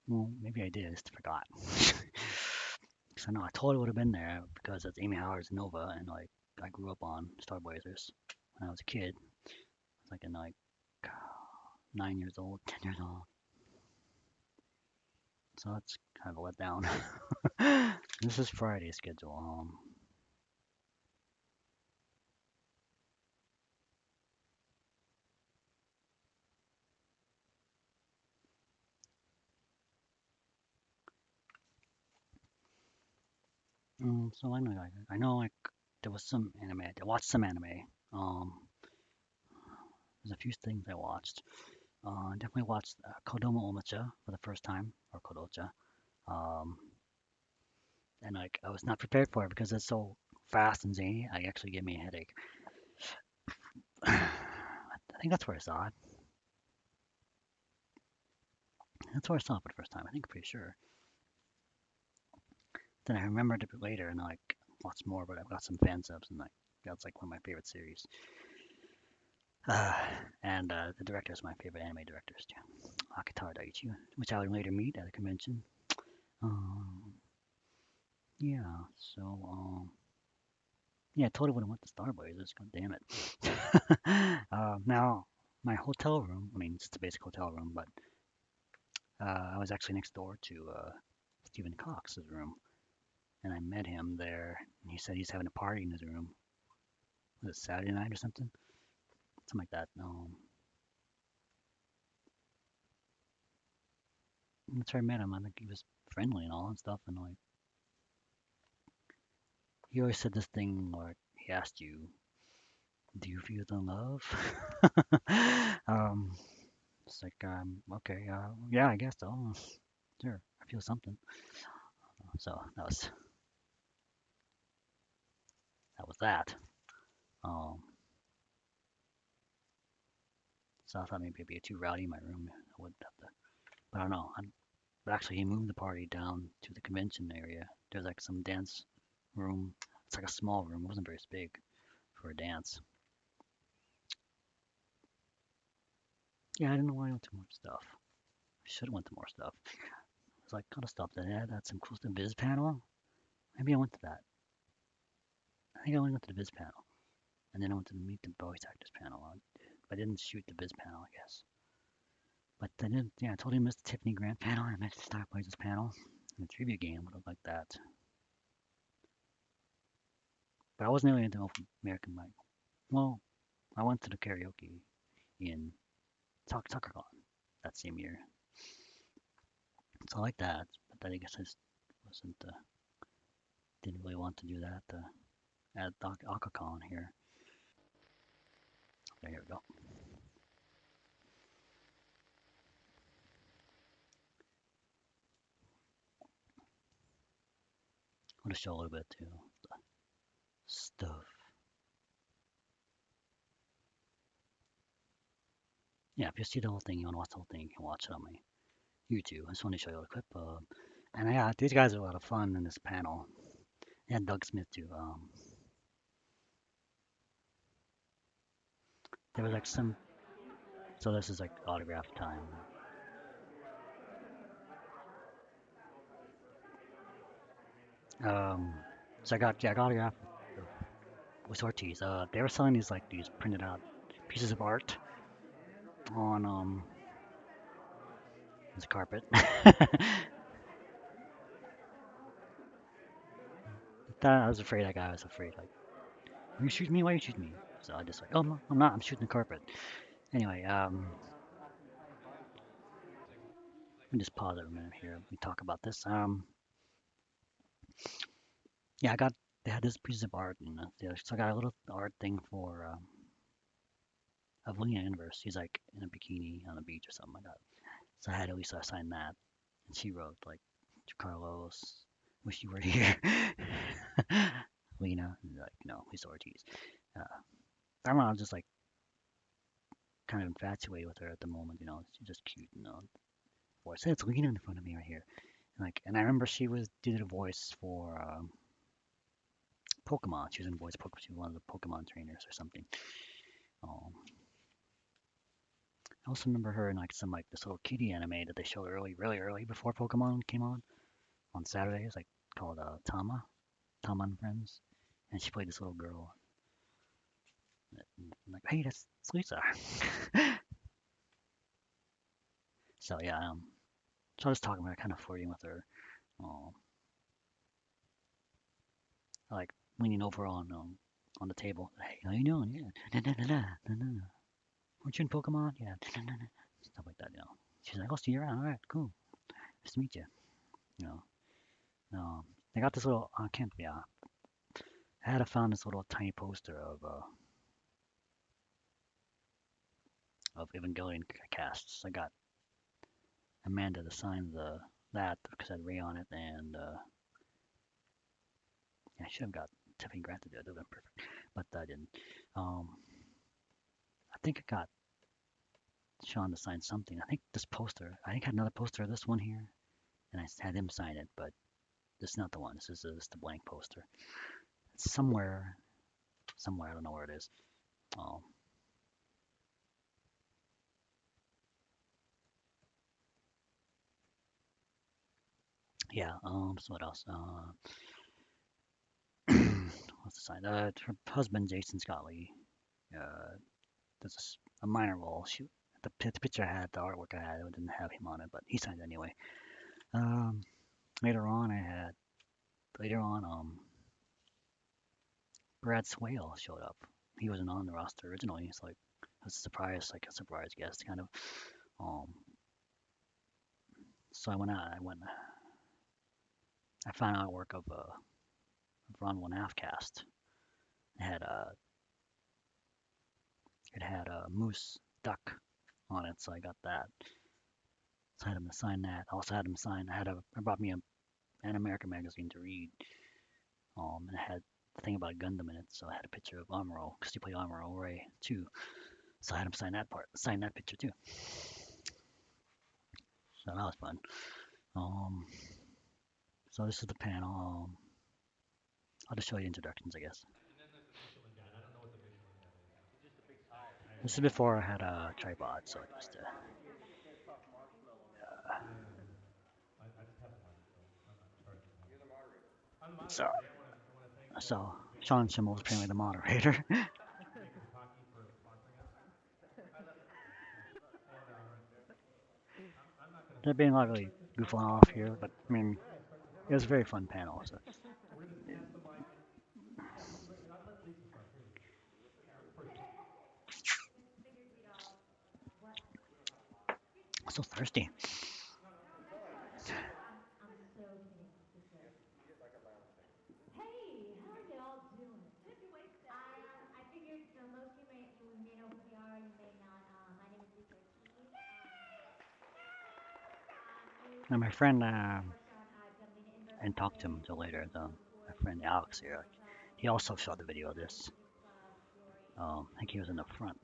Well, maybe I did. I just forgot. Because I know I totally would have been there because it's Amy Howard's Nova, and like I grew up on Starblazers when I was a kid. I was like in like 9 years old, 10 years old. So that's kind of a letdown. This is Friday's schedule. So I know like there was some anime. I watched some anime. Um, there's a few things I watched. Definitely watched Kodomo Omocha for the first time, or Kodocha. Um, and like I was not prepared for it because it's so fast and zany. It actually gave me a headache. I think that's where I saw it. That's where I saw it for the first time. I think I'm pretty sure. Then I remembered it later and like lots more, but I've got some fan subs and like that's like one of my favorite series. Uh, and the director is my favorite anime directors too, Akatara Daiichi, which I would later meet at a convention. Um, yeah, so yeah, I totally would have went to Starblazers. God damn it. Now my hotel room. I mean, it's just a basic hotel room, but I was actually next door to Stephen Cox's room, and I met him there. And he said he's having a party in his room. Was it Saturday night or something? Something like that. That's where I met him. I think he was friendly and all and stuff. And like, he always said this thing like he asked you, "Do you feel the love?" um, it's like, okay, yeah, I guess so. Sure, I feel something. So that was that. Um, so I thought maybe it'd be too rowdy in my room. I would have to, but I don't know. But actually, he moved the party down to the convention area. There's like some dance room. It's like a small room. It wasn't very big for a dance. Yeah, I didn't know why I went to more stuff. I should have went to more stuff. It's like kind of stuff that had some cool stuff. Viz panel. Maybe I went to that. I think I only went to the Viz panel, and then I went to meet the voice actors panel. I didn't shoot the Viz panel, I guess. But then, yeah, I totally missed the Tiffany Grant panel. I missed the Star Blazers panel. The trivia game would have liked that. But I wasn't really into American like. Well, I went to the karaoke in Tucker that same year, so I like that. But then I guess I just wasn't didn't really want to do that at Aka Kon here. There we go. I'm gonna show a little bit too. Stuff. Yeah, if you see the whole thing, you want to watch the whole thing, you can watch it on my YouTube. I just want to show you a clip of. And yeah, these guys are a lot of fun in this panel. And Doug Smith too. There was like some. So this is like autograph time. Um, so I got autograph with Ortiz. They were selling these printed out pieces of art on this carpet. I was afraid. That guy was afraid. Like, are you shooting me? Why are you shooting me? So I just like, oh, I'm not. I'm shooting the carpet. Anyway, let me just pause it a minute here. Let me talk about this. Yeah, I got they had this piece of art, and so I got a little art thing for of Lena Inverse. She's like in a bikini on the beach or something like that. So I had Elisa sign that, and she wrote like, to Carlos, wish you were here. Lena, and like, no, Lisa Ortiz. Uh, I don't know, I was just like kind of infatuated with her at the moment. She's just cute. Voice. Hey, it's Lena in front of me right here. And I remember she did a voice for Pokemon. She was in voice Pokemon. She was one of the Pokemon trainers or something. Um, I also remember her in like some like this little kitty anime that they showed really early before Pokemon came on Saturdays, like called Tama and Friends, and she played this little girl. And I'm like, hey, that's Lisa. So yeah, so I was talking about her, kind of flirting with her. Um, like leaning over on the table. Hey, how you doing? Yeah. Da, da, da, da, da, da. Weren't you in Pokemon? Yeah. Da, da, da, da. Stuff like that. She's like, I'll see you around. All right, cool. Nice to meet you. You know. They got this little. I can't. Yeah. I had to found this little tiny poster of Evangelion casts. I got Amanda to sign that because I had Ray on it, and yeah, I should have got Tiffany Grant to do it. That would have been perfect, but I didn't. Um, I think I got Sean to sign something. I think this poster. I think I had another poster of this one here, and I had him sign it, but this is not the one. This is just the blank poster. It's somewhere. I don't know where it is. Um, yeah. So what else? What's the sign? Her husband, Jason Scott Lee. Uh, there's a minor role. The picture I had, the artwork I had, it didn't have him on it, but he signed it anyway. Um, later on, later on, Brad Swale showed up. He wasn't on the roster originally. It's like a surprise, like a surprise guest, kind of. Um, so I found artwork of Ron One Half cast. It had a moose duck on it, so I got that. So I had him to sign that. I also had him sign. I brought me an American magazine to read. And it had the thing about Gundam in it, so I had a picture of Amuro because he played Amuro Ray too. So I had him sign that picture too. So that was fun. Um, so this is the panel. I'll just show you introductions, I guess. And then there's the Michelin Guide. I don't know what the Michelin Guide is. I have This is no idea. before I had a tripod, so I just I just have one, so I'm not charging him. I'm the so moderator. Yeah, I want to thank so Victor Sean Schimmel is apparently the moderator. Victor Taki for sponsoring us. And They're being a lot really Start this goofing mic off up here, here. but I mean, Start this it was mic a up very here. fun panel. So We're gonna pass the mic. Yeah, let Lisa start. Here we go. First one. so thirsty. And my friend, and talked to him until later. My friend Alex here, he also shot the video of this. I think he was in the front,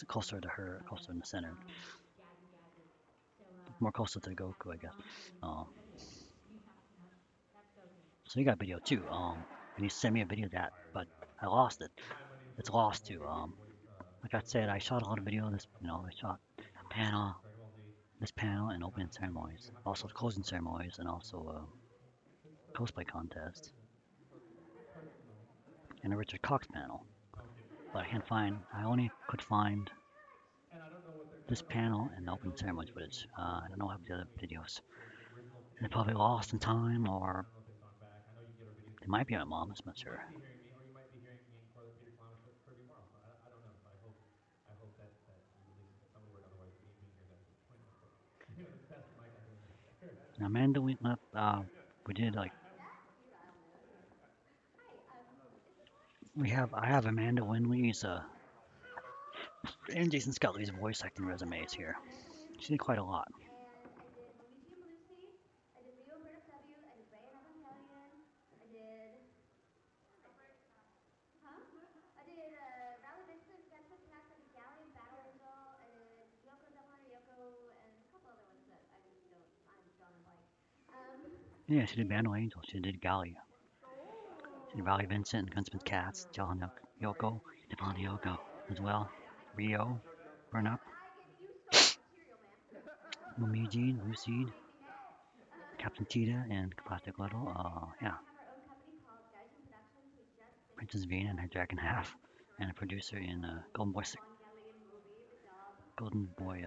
closer to her, closer in the center, more closer to Goku, I guess. Um, so he got video too. And he sent me a video of that, but I lost it. Hi, my name's It's Luke. I'm lost the too. voice Like I said, I shot a lot of video of this. I shot a panel, Dragon Ball Z. this panel, and opening For those of you ceremonies, who haven't also watched the closing show, ceremonies, and you know, also this cosplay is contest, present, personal, and a Richard Cox panel. okay. But I can't find. I only could find And I this don't know if they're panel hearing and me. the I opening know they ceremonies were footage. listening to I don't know how the other between videos. the original They're taping probably of the lost in movie. time, I or don't know if they've gone back. I know you get our videos they from might be on YouTube, my so mom's. I'm not you sure. might be hearing me, or you might be hearing me for the Peter Clown or Kirby Marl. So I don't know. So I hope that you at least get some of the word. Otherwise, me being here is actually pointless. But let's pass the mic on to the next guy. Now, Amanda, we did like I have Amanda Winley's and Jason Scottly's voice acting resumes here. She did quite a lot. Yeah, she did Band Angel. She did Gali. She did Valley Vincent and Gunsmith Cats, John Yoko, Devon Yoko as well. Rio, Burn Up, Mumiji, Lucy, Captain Tita, and Plastic Little. Yeah, Princess Vina and her Dragon Half, and a producer in Golden Boy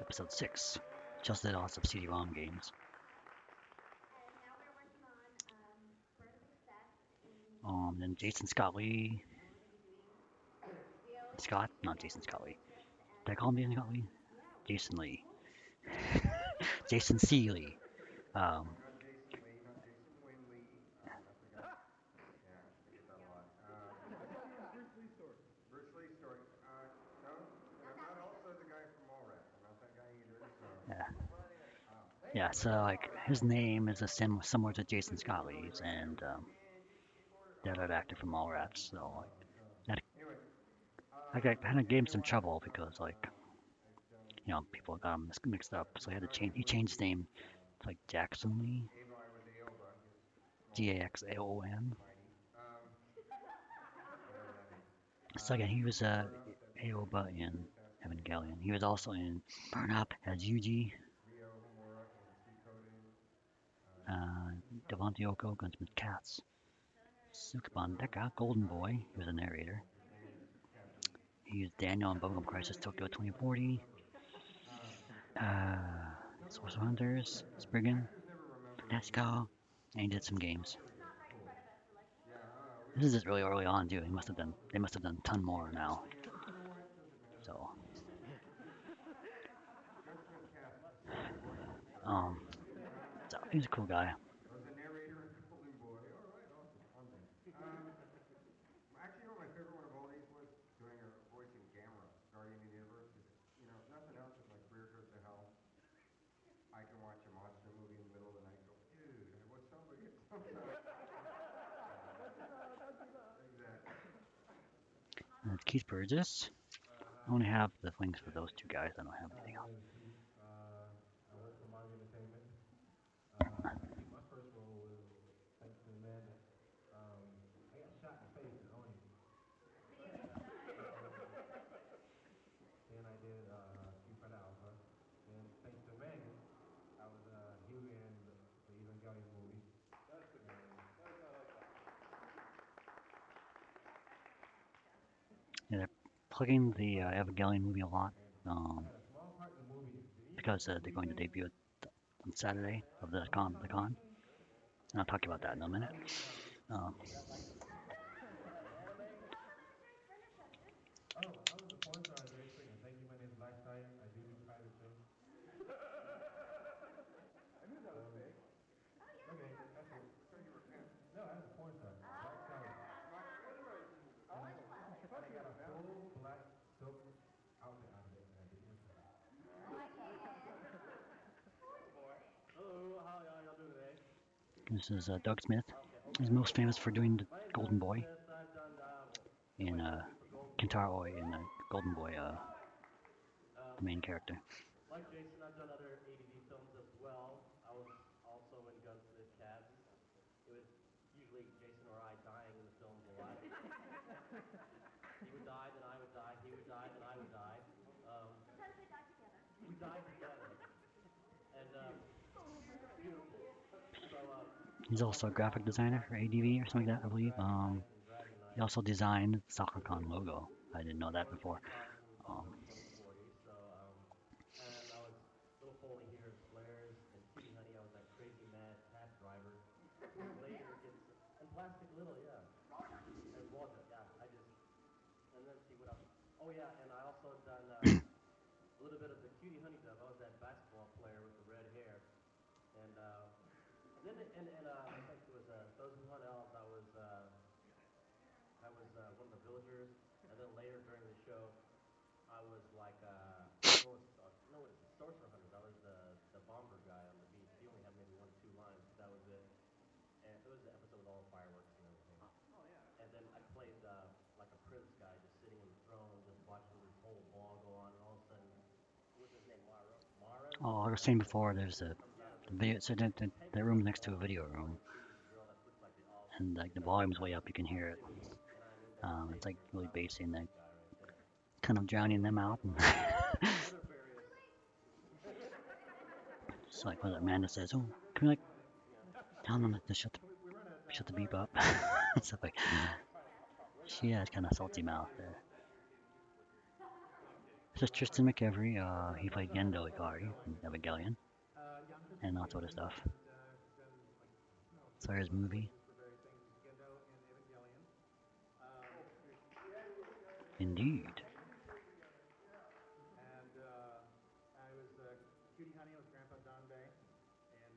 episode 6. She also did lots of CD-ROM games. Then Jason Scott Lee, Scott, not Jason Scott Lee. Did I call him Jason Scott Lee? Jason Lee. Jason C. Lee. Um, Not Jason Lee, not Jason Winley, not the guy. Yeah, I get that a lot. Bruce Lee story. Bruce Lee story. No, and I'm not also the guy from Mallrats. I'm not that guy either. So, yeah, hey, yeah. So everybody, it's like Mallrats. his name is similar to Jason Scott Lee's, and the other actor from Mallrats. So like that, Anyway, I got kind of you gave asked him me some why I trouble worked on because like the people got him mixed up. So he had to change. Dragon He changed his movie. name to like Jackson Lee, Ava, I was Aoba, his small Jaxaon. mighty. Whatever that means. So again, he was Burn Up, that's Aoba in fantastic movie. Evangelion. He was also in Burn Up as Yuji, Rio Homura in Suikoden. Devontae Oko, Gunsmith Cats, Sukaban Deka, Golden Boy. He was a narrator. Captain. He was Daniel in Bubblegum Crisis Tokyo 2040. Uh, Source Hunters, Spriggan, Actors never remember movies. Natsuko, and he did some games. Yeah, we This were is just just really talking early about on this too. They must have done a ton more now. and you know what? Doesn't matter. So, Gunsmith Cass is the same voice as um, so he's a cool guy. I was a narrator in Golden Boy. All right, awesome. On then. Actually, you know what my favorite one of all these was? Doing a voice in Gamera, Guardian of the Universe. Because, you know, if nothing else, if my career goes to hell, I can watch a monster movie in the middle of the night and go, dude, was somebody hit something? Exactly. And it's Keith Burgess. I only have the links for those two guys. I don't have anything My else. name is Keith. I work for Manga Entertainment. Actually, my first role was thanks to the man that I got shot in the face at Oni. Then I did Street Fighter Alpha. Then thanks to Mangan, I was Huey in the Evangelion movie. Yeah, they're plugging the Evangelion movie a lot. I had a small part in the movie. because they're going to debut it on Saturday of the con. And I'll talk about that in a minute. Um, Oh, I was a porn star in drag queen. Thank you. My name is Black Tie. I do private shows. I knew that was fake. Okay, that's it. I thought you were a pimp. No, I was a porn star. Black Tie. Black Stallion. And Oh, and I got a full black silk outfit out of it, and I did it myself. Hello, how y'all doing today? this is Doug Smith. Okay, He's okay, most okay. famous for doing the My name's Doug Golden Boy Smith. I've done, in nobody knows me for Golden Boy. Kentaro in Golden Boy, Um, the main character. like Jason, I've done other ADV films as well. I was also in Gunsmith Cabs. It was usually Jason or I dying in the films a lot. He would die, then I would die. He would die, then I would die. Sometimes we died together. We died together. And beautiful. So He's I'm also a also graphic awesome designer for graphic ADV or designer. something I like that, I love believe. Dragon Knights and Dragon He Knight. also designed the SoccerCon logo. I didn't know that before. Um, 2040. So, and I was Little Foley here in Flares, and Cutie Honey, I was that crazy mad cab driver who later gets, and Plastic Little, yeah. And Roger, yeah, I just, and then see what else. Oh yeah, and I also done a little bit of the Cutie Honey Dove. I was that basketball player with the red hair. And then, I think it was, Those Who Hunt Elves, I was one of the villagers, and then later during the show, I was like no, what is it? Sorcerer Hunters. I was the bomber guy on the beach. He only had maybe 1 or 2 lines, but that was it. And it was the episode with all the fireworks and everything. And then I played like a prince guy, just sitting in the throne, just watching this whole ball go on, and all of a sudden, what was his name? Mara? oh, I was That's saying his name. before, there's a Comes out of the video, so the heavens room like next to a water, video and room, he sees this girl that looks like the awesome. and He like the starts volume's way dancing up, you can hear it. to me, and I ended up It's saving like her. So really I was the bassy and prince like guy right there. kind of That was drowning one them of out. one of my other various. So like when Amanda says, "Oh, can we like tell them to We run out of shut time. the beep Sorry. up?" Stuff like she has kind of salty mouth there. This is Tristan McEvery. He played Gendo Ikari in Evangelion Yeah, I'm and Tristan that sort of McEvery, stuff. and I've done like So a his bunch of movie, voices for various things. Gendo in Evangelion. Um, indeed. and I was Cutie Honey. I was Grandpa Donbay. And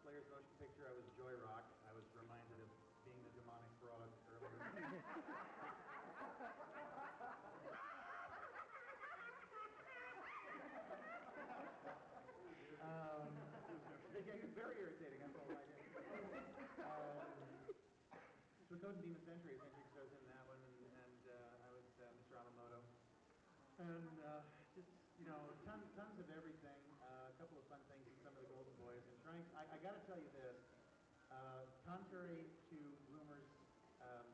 Slayer's motion picture. I was Joy Rock. I was reminded of being the demonic frog earlier. They get very irritating. That's all I do. Suikoden Demon Century. Century I was in that one, and I was Mr. Amamoto. And just tons of everything. A couple of fun things in some of the Golden Boys. And I got to tell you this. Contrary to rumors, um,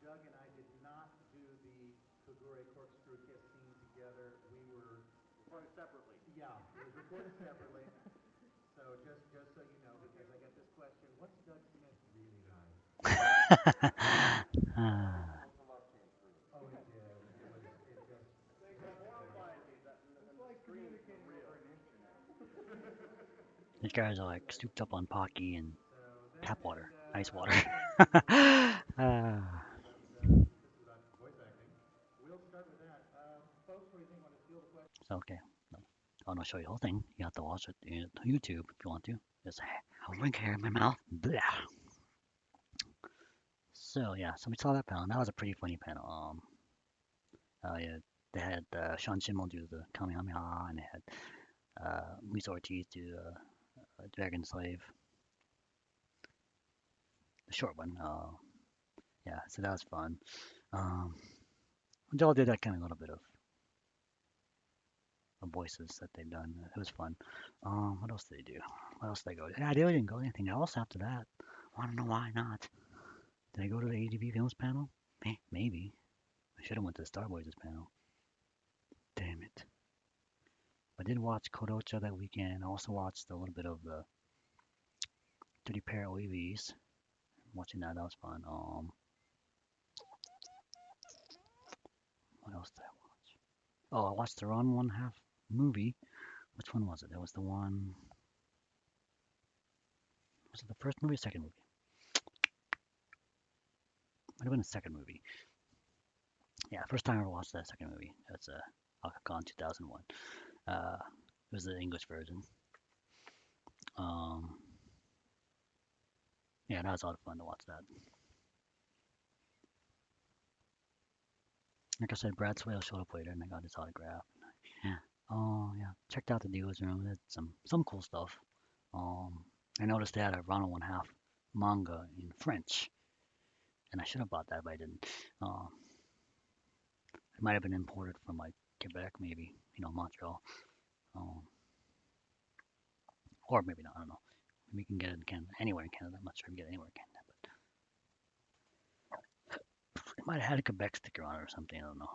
Doug and I did not do the Kogure corkscrew kiss scene together. We were recorded separately. Yeah, it was recorded separately. So just so you know, because I get this question, what's Doug Smith really like? Once the love came through. Oh, it did. It just. It horrified me that it's like communicating over an internet. These guys are like souped up on Pocky and So tap that water, and ice water. other things in the world of but this is about voice acting. We'll start with that. Folks, what do you think? Want to steal the question? So okay, I'm gonna show you the whole thing. You have to watch it on YouTube if you want to. Just I'll drink hair in my mouth. Blah. So yeah, so we saw that panel. That was a pretty funny panel. Yeah, they had Sean Schimmel do the Kamehameha, and they had Luis Ortiz do Dragon Slave, the short one. Yeah, so that was fun. Um, they all did that kind of little bit of voices that they've done. It was fun. What else did they do? What else did they go? Yeah, they really didn't go anything else after that. I don't know why not. Did I go to the ADV Films panel? Maybe. I should have went to the Star Wars panel. Damn it. I did watch Kodocha that weekend. I also watched a little bit of the 30 Pair OEVs. Watching that was fun. What else did I watch? Oh, I watched the Run One Half movie Which one was it? It was the one. Was it the first movie or second movie? Might have been the second movie. Yeah, first time I ever watched that second movie. That's Aka Kon 2001. It was the English version. Um, yeah, that was a lot of fun to watch that. Like I said, Brad Swale showed up later, and I got his autograph. Yeah. Oh yeah, checked out the dealer's room. They had some cool stuff. Um, I noticed they had a Ronald One Half manga in French, and I should have bought that, but I didn't. It might have been imported from like Quebec, maybe, Montreal, um, or maybe not. I don't know. Maybe you can get it in Canada, anywhere in Canada. I'm not sure if you get it anywhere in Canada, but it might have had a Quebec sticker on it or something. I don't know.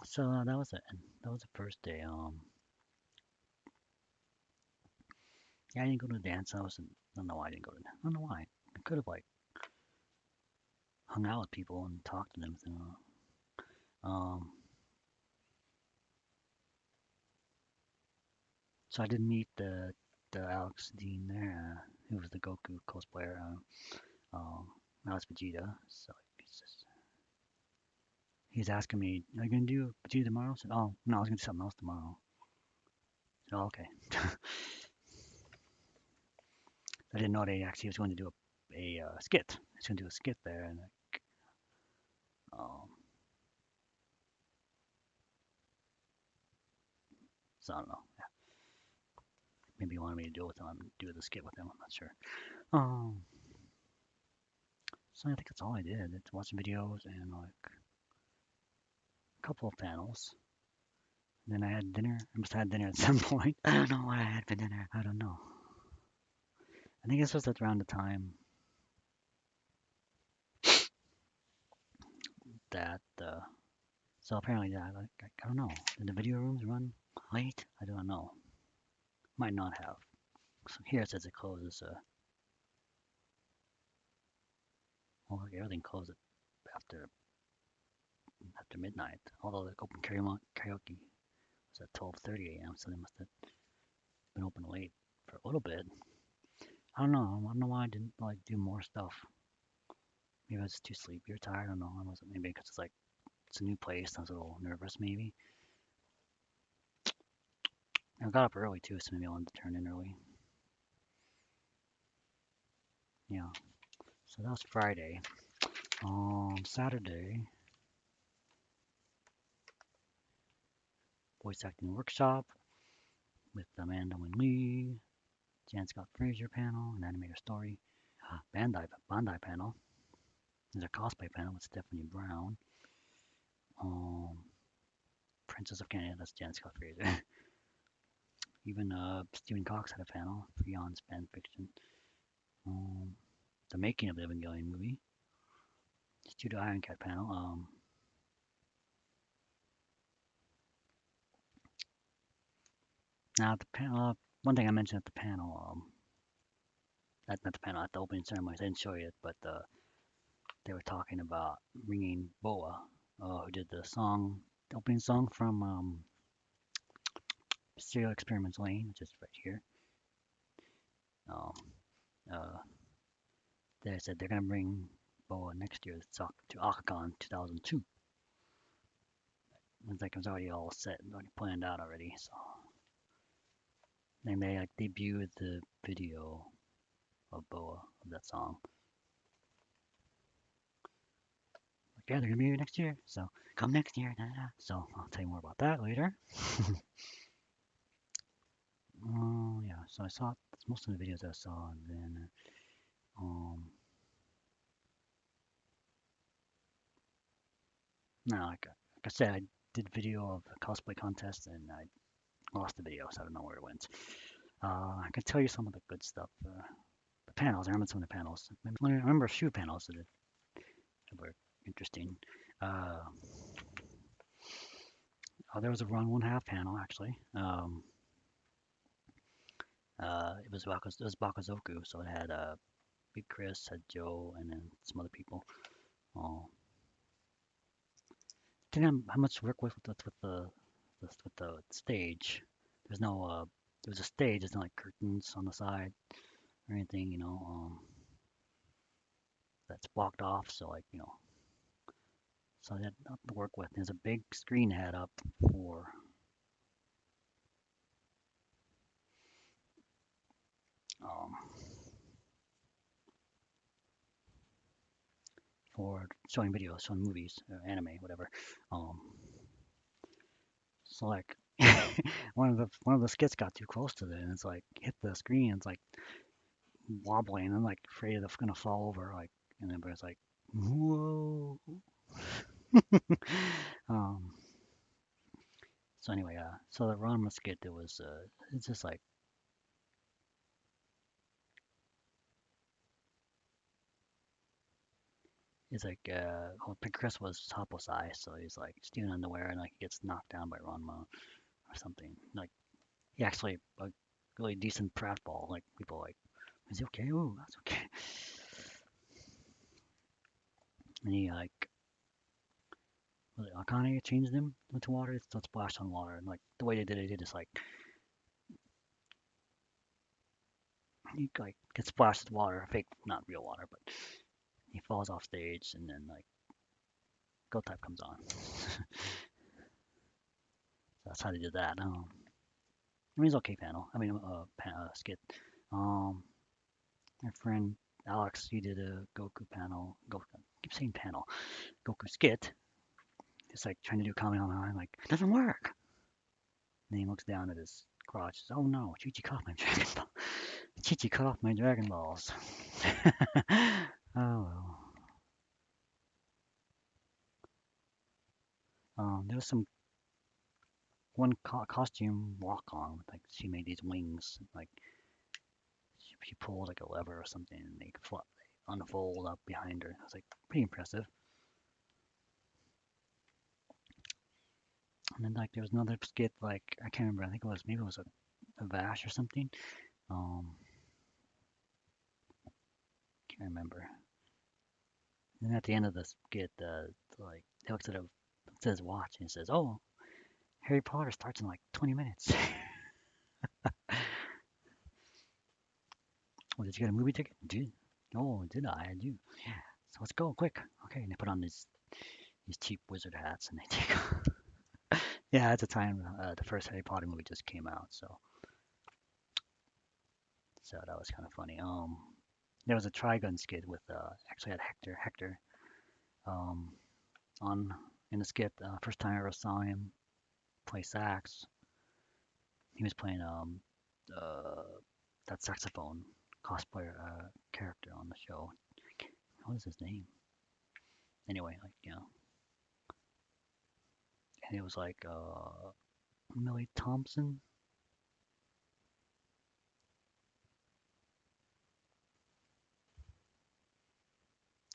So that was it. And that was the first day. Yeah, I didn't go to the dance house, and I don't know why I didn't go to. I don't know why. I could have like hung out with people and talked to them. Um, so I did meet the Alex Dean there, who was the Goku cosplayer. Now it's Vegeta. So he's asking me, "Are you gonna do Vegeta tomorrow?" I said, "Oh no, I was gonna do something else tomorrow." I said, "Oh, okay." I didn't know they actually was going to do a skit. He's gonna do a skit there, and um, so I don't know. Maybe he wanted me to do it with him, do the skit with him. I'm not sure. Um, so I think that's all I did. It's watching videos and like a couple of panels. And then I had dinner. I must have had dinner at some point. I don't know what I had for dinner. I don't know. I think this was around the time that. So apparently, yeah, like, I don't know. Did the video rooms run late? I don't know. Might not have. So here it says it closes. Well, like everything closes after midnight. Although the open karaoke was at 12:30 a.m. So they must have been open late for a little bit. I don't know. I don't know why I didn't like do more stuff. Maybe I was too sleepy or tired. I don't know. I wasn't. Maybe because it's like it's a new place. I was a little nervous. Maybe I got up early too, so maybe I wanted to turn in early. Yeah. So that was Friday. Saturday, voice acting workshop with Amanda Wynn Lee, Jan Scott Fraser panel, an animator story, Bandai panel. There's a cosplay panel with Stephanie Brown. Um, Princess of Canada, that's Jan Scott Fraser. Even Stephen Cox had a panel for Jan's fan fiction. Um, the making of the Evangelion movie. Studio Iron Cat panel. Now at the panel, one thing I mentioned at the panel, not the panel, at the opening ceremony, I didn't show you it, but they were talking about bringing Boa, who did the opening song from Serial Experiments Lane, which is right here. Um, uh, they said they're gonna bring Boa next year to Aka Kon 2002. It's like it was already all set, already planned out already. So and they like debuted the video of Boa of that song. Like, yeah, they're gonna be here next year. So come next year. Da, da, da. So I'll tell you more about that later. Oh yeah. So I saw most of the videos I saw, and then um, no, like I said, I did video of a cosplay contest, and I lost the video, so I don't know where it went. I can tell you some of the good stuff. The panels. I remember some of the panels. I remember a few panels that were interesting. Uh, there was a Run One Half panel actually. It was Bakazoku, so it had Big Chris, had Joe, and then some other people. Oh, didn't have much work with the stage. There's no there was a stage. There's no like curtains on the side or anything, that's blocked off. So like so I had nothing to work with. There's a big screen had up for um for showing videos, showing movies, anime, whatever. Um, so like one of the skits got too close to it, and it's like hit the screen. It's like wobbling. I'm like afraid it's gonna fall over. Like, and everybody's like, whoa. Um, so anyway, so the Ron skit, it was it's just like it's like well, Chris was topless eye, so he's like stealing underwear and like he gets knocked down by Ronma or something. Like he actually a really decent pratfall. Like people like, is he okay? Oh, that's okay. And he like was it Akane changed him into water, so it splashed on water. And like the way they did it, they just like he like gets splashed with water, fake, not real water, but he falls off stage and then like go type comes on. So that's how they did that. I mean, it's okay panel. I mean, skit. Um, my friend Alex, he did a Goku panel. I keep saying panel. Goku skit. It's like trying to do comedy online, like it doesn't work. And then he looks down at his crotch. Says, "Oh no, Chi cut off my Dragon Ball. Chi cut off my Dragon Balls." Oh well. There was some one costume walk on. Like she made these wings. Like she pulled like a lever or something, and they flop, they unfold up behind her. It was like pretty impressive. And then like there was another skit. Like I can't remember. I think it was maybe it was a Vash or something. Um, can't remember. And at the end of the skit, like he looks at his watch and he says, "Oh, Harry Potter starts in like 20 minutes." "Oh, did you get a movie ticket?" "Did." "Oh, did I? I do." "Yeah." "So let's go quick." Okay, and they put on these cheap wizard hats and they take. Yeah, at the time, the first Harry Potter movie just came out, so that was kind of funny. There was a Trigun skit with actually had Hector um on in the skit. First time I ever saw him play sax, he was playing uh that saxophone cosplayer character on the show. What is his name? Anyway, like and it was like Millie Thompson.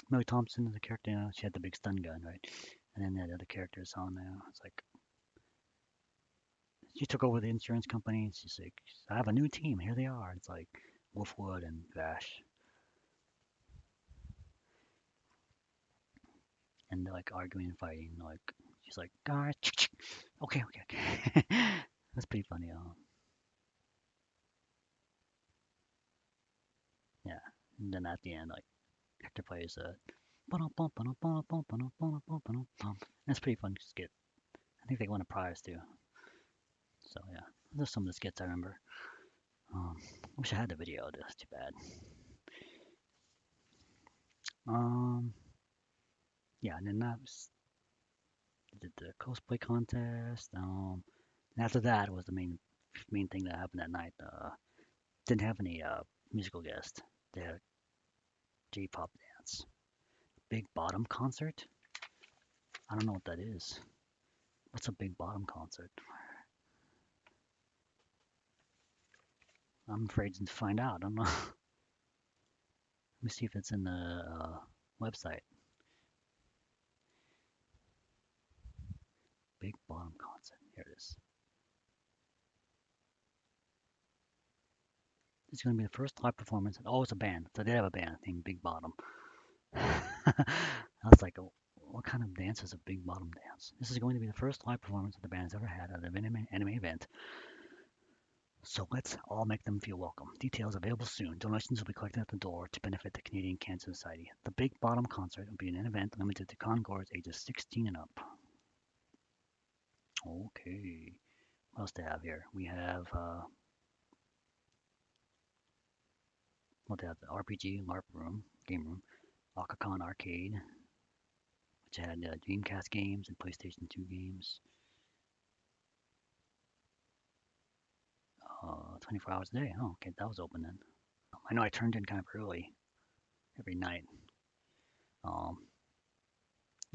Millie Thompson is the character. She had the big stun gun, right? And then the other characters on there. It's like she took over the insurance company. And she's like, I have a new team. Here they are. It's like Wolfwood and Vash, and they're like arguing and fighting. Like she's like, guys, okay, okay, okay. That's pretty funny. Yeah. And then at the end, like Hector plays that's pretty fun skit. I think they won a prize too. So yeah, those are some of the skits I remember. I wish I had the video. That's too bad. Um, yeah, and then that was did the cosplay contest. And after that was the main thing that happened that night. Didn't have any musical guests. They had a J-pop dance. Big Bottom concert. I don't know what that is. What's a Big Bottom concert? I'm afraid to find out. I don't know. Let me see if it's in the website. Big Bottom concert. Here it is. It's going to be the first live performance. Oh, it's a band. So they have a band named Big Bottom. I was like, "Oh, what kind of dance is a Big Bottom dance?" This is going to be the first live performance that the band has ever had at an anime event. So let's all make them feel welcome. Details available soon. Donations will be collected at the door to benefit the Canadian Cancer Society. The Big Bottom concert will be an event limited to concourse ages 16 and up. Okay. What else do I have here? We have what do I have? The RPG LARP room, game room, Aka Kon arcade, which had Dreamcast games and PlayStation 2 games. 24 hours a day. Oh, okay, that was open then. I know I turned in kind of early every night. Um,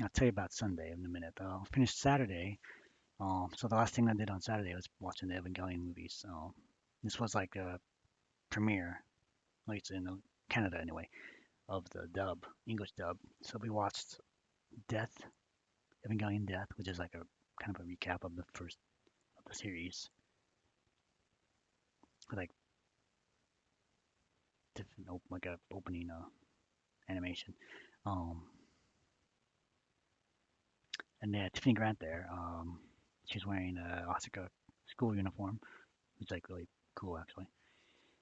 I'll tell you about Sunday in a minute. I'll finish Saturday. So the last thing I did on Saturday was watching the Evangelion movies. This was like a premiere, at least in Canada anyway, of the dub, English dub. So we watched Death, Evangelion Death, which is like a kind of a recap of the first of the series, like different, like a opening animation. Um, and they had Tiffany Grant there. She's wearing a Osaka school uniform, which is like really cool actually.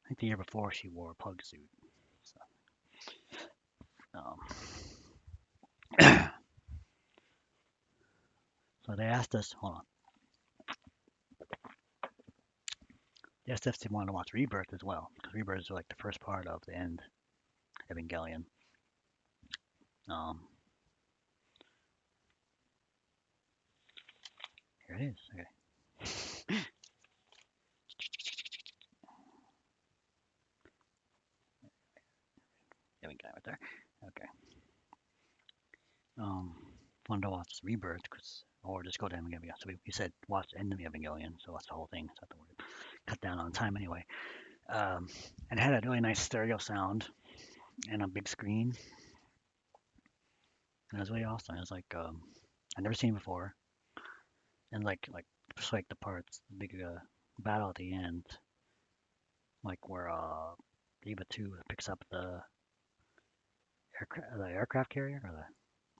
I think the year before she wore a pug suit. So, um, so they asked us, hold on, they asked us if they wanted to watch Rebirth as well, because Rebirth is like the first part of the end Evangelion. Um, Here it is. Okay, Evangelion right there. Okay. Um, Wanted to watch Rebirth, or just go to Evangelion. So we said watch End of Evangelion, so that's the whole thing. So I thought we'd cut down on time anyway. And it had a really nice stereo sound and a big screen. And it was really awesome. It was like I'd never seen it before. And like just like the parts, the big battle at the end, like where Eva 2 picks up the aircraft carrier or the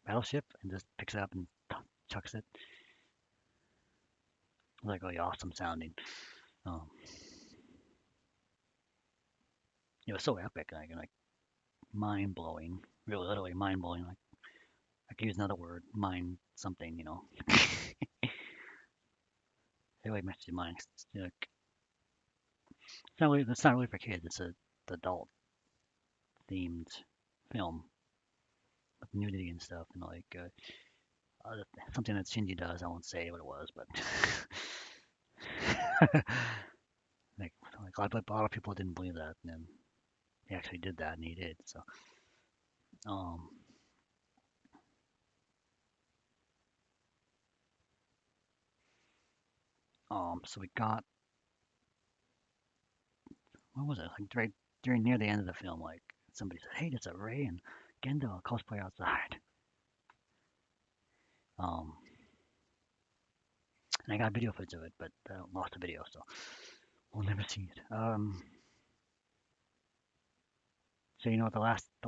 battleship and just picks it up and chucks it. It was like really awesome sounding. Um, it was so epic, like mind blowing, really literally mind blowing. Like I could use another word, mind something, you know. It really messes your mind. It's not really for kids. It's a adult themed film with nudity and stuff, and like something that Shinji does. I won't say what it was, but like, a lot of people didn't believe that, and then he actually did that, and he did. Um, so we got what was it? Like right during near the end of the film, like somebody said, "Hey, there's a Ray and Gendo cosplay outside." Um, and I got video footage of it, but lost the video, so we'll never see it. So the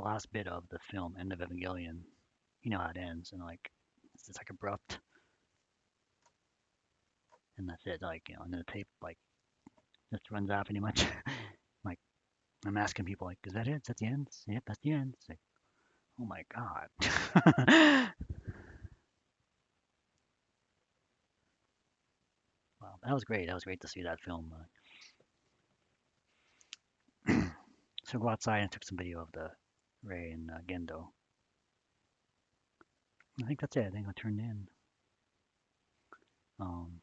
last bit of the film, End of Evangelion, you know how it ends, and like it's just like abrupt, and that's it. Like and then the tape like just runs out pretty much. Like I'm asking people like, is that it? Is that the end? Yep, that's the end. It's like, oh my god. Wow, that was great. That was great to see that film. So go outside and took some video of the Ray and Gendo. I think that's it. I think I turned in. Um,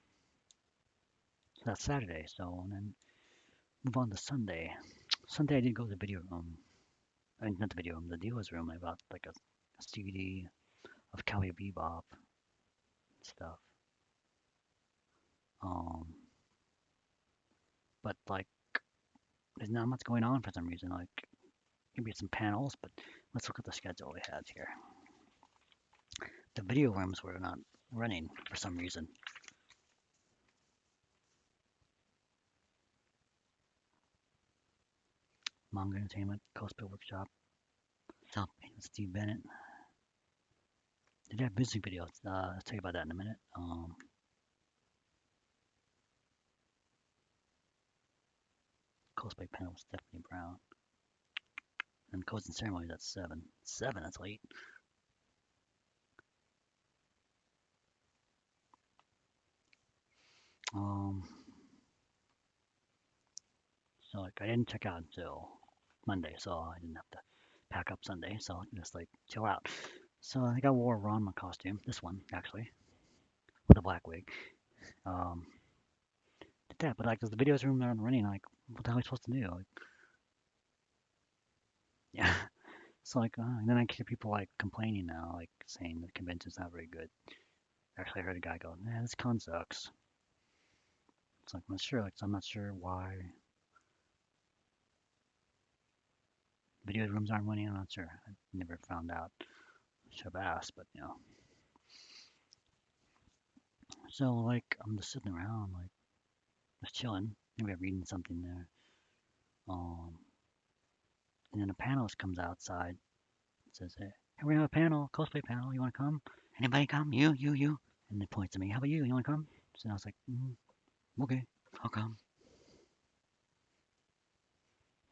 so that's Saturday. So and then move on to Sunday. Sunday I did go to the video room. I mean, not the video room, the dealer's room. I bought like a CD of Cowboy Bebop stuff. Um, but like, there's not much going on for some reason. Like, maybe some panels, but let's look at the schedule we had here. The video rooms were not running for some reason. Manga Entertainment, Cosplay Workshop, South Steve Bennett. Did they have music videos? I'll tell you about that in a minute. cosplay panel with Stephanie Brown. And codes and ceremonies at 7. 7, that's late. Um, so like I didn't check out until Monday, so I didn't have to pack up Sunday, so I can just like chill out. So I think I wore a Ranma costume, this one actually, with a black wig. Um, did that, but like, cause the videos room aren't running, like, what the hell am I supposed to do? Like, yeah. So like, and then I hear people like complaining now, like saying the convention's not very good. Actually, I heard a guy go, "Nah, this con sucks." It's like, I'm not sure. Like, so I'm not sure why video rooms aren't winning. I'm not sure. I never found out. Should have asked, but you know. So like, I'm just sitting around, like, just chilling. Maybe I'm reading something there. Um, and then a panelist comes outside. And says, "Hey, we're gonna have a panel, cosplay panel. You want to come? Anybody come? You." And they point to me. How about you? You want to come? So I was like, okay, I'll come.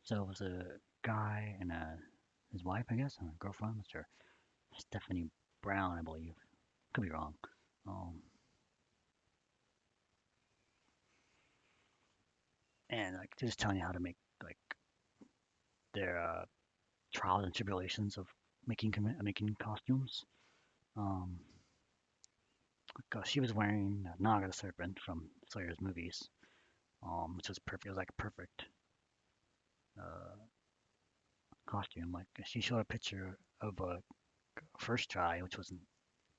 So it was a guy and his wife, I guess, and a girlfriend, Mr. Stephanie Brown, I believe. Could be wrong. Um, and like just telling you how to make like their trials and tribulations of making costumes. Um, she was wearing Naga the Serpent from Slayer's movies, which was perfect. It was like a perfect uh, costume. Like she showed a picture of a first try, which wasn't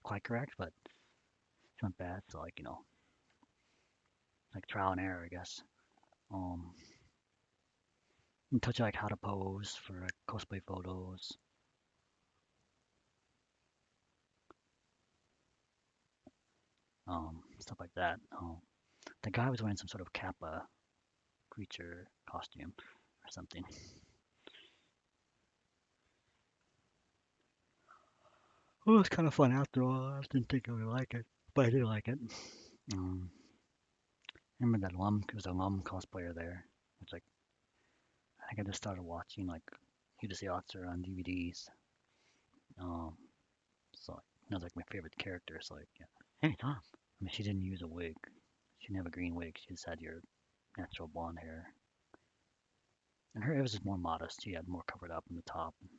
quite correct, but it's not bad. So like like trial and error, I guess. Um, and touch like how to pose for like, cosplay photos. Stuff like that. The guy was wearing some sort of kappa creature costume or something. Well, it was kind of fun after all. I didn't think I would like it, but I did like it. Um, I remember that Lum, there was a Lum cosplayer there. It's like I think I just started watching like he was the author on DVDs. Um, so that was like my favorite character. So like, yeah. Hey Tom. I mean, she didn't use a wig. She didn't have a green wig. She just had your natural blonde hair. And her it was just more modest. She had more covered up in the top and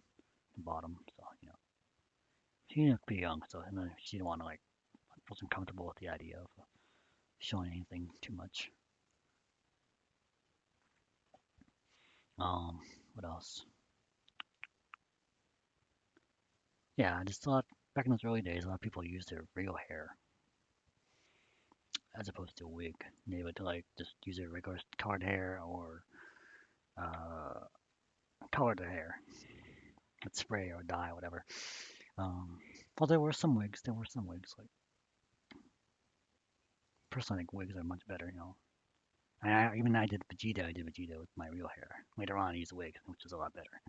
the bottom. So she looked pretty young. So and then she didn't want to like wasn't comfortable with the idea of showing anything too much. Um, what else? Yeah, I just thought back in those early days, a lot of people used their real hair as opposed to a wig. They would like just use their regular colored hair or uh, color their hair with spray or dye, or whatever. Um, well, there were some wigs. There were some wigs. Like personally, I think wigs are much better. Even I did Vegeta. I did Vegeta with my real hair. Later on, I used a wig, which was a lot better.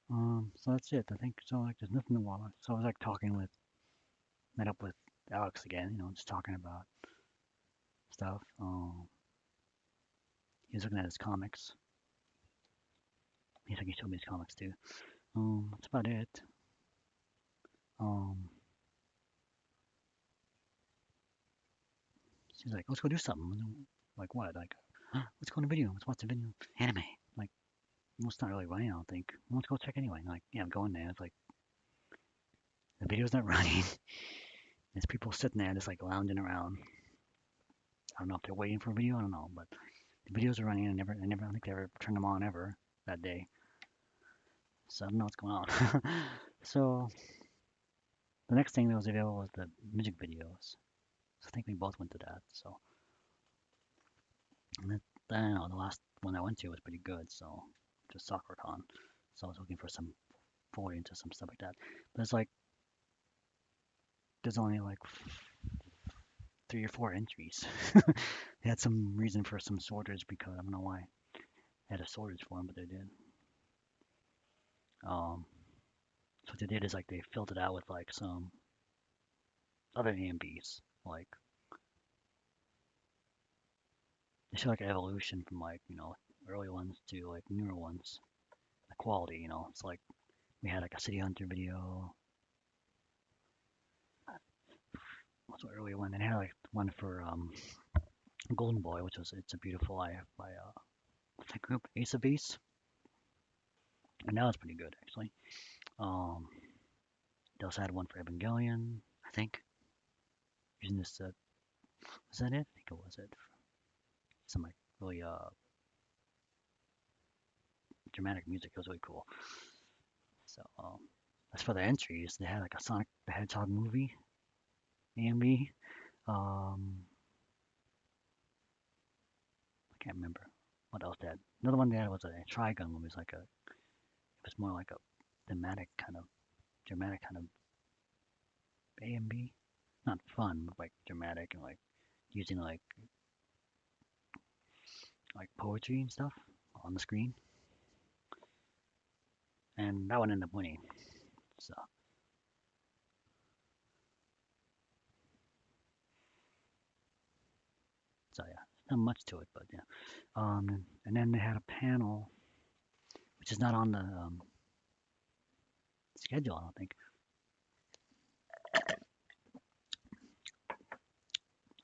hmm So that's it. I think so. Like, there's nothing to watch. So I was like met up with Alex again. Just talking about stuff. He was looking at his comics. He showed me his comics too. That's about it. Um, she's like, let's go do something. Like what? Like, let's go on a video. Let's watch the video. Anime. Like, well, it's not really running. I don't think. Well, let's go check anyway. Like, yeah, I'm going there. It's like the video's not running. There's people sitting there just like lounging around. I don't know if they're waiting for a video. I don't know, but the videos are running. I don't think they ever turned them on ever that day. So I don't know what's going on. So the next thing that was available was the music videos. So I think we both went to that. So and then I don't know, the last one I went to was pretty good. So just SoccerCon. So I was looking for some forward into some stuff like that. But it's like there's only like 3 or 4 entries. They had some reason for some sorters because I don't know why they had a sorters for them, but they did. So what they did is like they filled it out with like some other AMBs, like They show like an evolution from like early ones to like newer ones. The quality, it's like we had like a City Hunter video. What's the early one? They had like one for Golden Boy, which was It's a Beautiful Life by what's that group? Ace of Base, and that was pretty good actually. Um, they also had one for Evangelion, I think. Using this, was that it? I think it was it. Some like really dramatic music. It was really cool. So as for the entries, they had like a Sonic the Hedgehog movie, AMV. I can't remember what else they had. Another one they had was a Trigun one. It was more like a thematic kind of dramatic kind of AMV. Not fun, but like dramatic and like using like poetry and stuff on the screen. And that one ended up winning. So so yeah, not much to it, but yeah. And then they had a panel, which is not on the schedule, I don't think.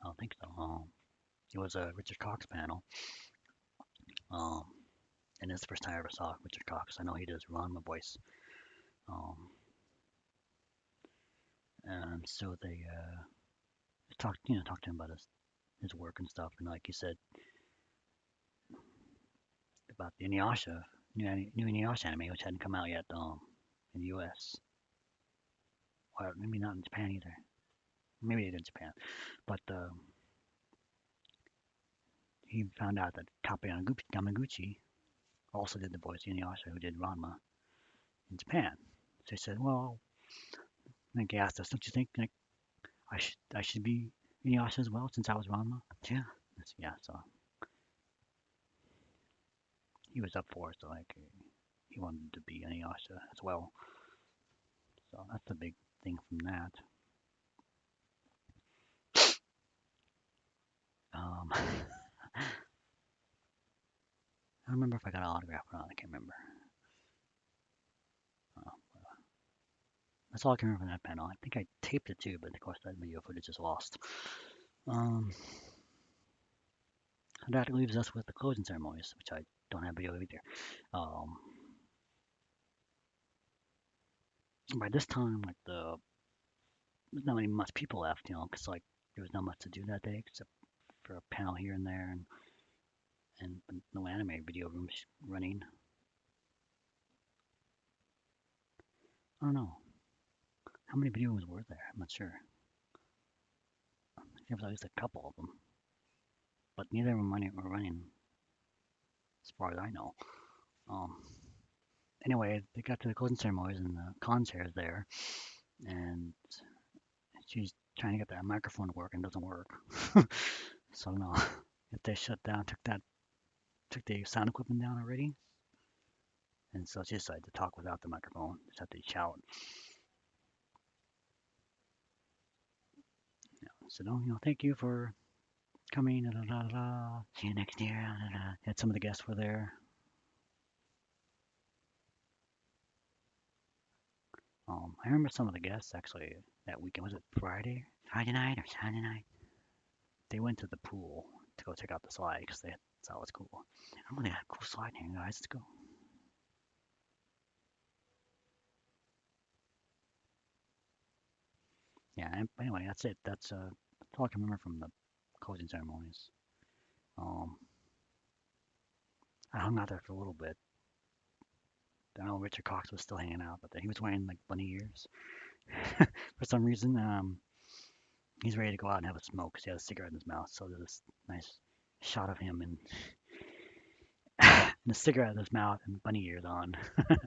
I don't think so. It was a Richard Cox panel. Um, and it's the first time I ever saw Richard Cox. I know he does Ranma voice. Um, and so they talked to him about his work and stuff. And like he said about the new Inuyasha anime, which hadn't come out yet in the U.S. Or maybe not in Japan either. Maybe they did in Japan. But he found out that Kappe Yamaguchi also did the voice of Inuyasha, who did Ranma in Japan. So he said, well, I think he asked us, don't you think like I should be Inuyasha as well since I was Ranma? Yeah. Yeah, so he was up for it, so like he wanted to be Inuyasha as well. So that's the big thing from that. I don't remember if I got an autograph or not. I can't remember. Uh, that's all I can remember from that panel. I think I taped it too, but of course that video footage is lost. Um, that leaves us with the closing ceremonies, which I don't have video of either. Um, by this time, like there's not many much people left, because like there was not much to do that day except for a panel here and there, and no anime video rooms running. I don't know how many video rooms were there. I'm not sure. There was at least a couple of them, but neither of them were running as far as I know. Um, anyway, they got to the closing ceremonies and the concert is there, and she's trying to get that microphone to work and it doesn't work. So no, if they shut down, took the sound equipment down already, and so she decided to talk without the microphone. Just have to shout. So no, thank you for coming. Da, da, da, da. See you next year. Da, da, da. And some of the guests were there. I remember some of the guests actually that weekend. Was it Friday night or Saturday night? They went to the pool to go check out the slide because they thought it was cool. Oh, they got a cool slide here, guys. Let's go. Yeah. And anyway, that's it. That's all I can remember from the closing ceremonies. Um, I hung out there for a little bit. I know Richard Cox was still hanging out, but he was wearing like bunny ears for some reason. He's ready to go out and have a smoke because he had a cigarette in his mouth. So there's this nice shot of him and the cigarette in his mouth and bunny ears on.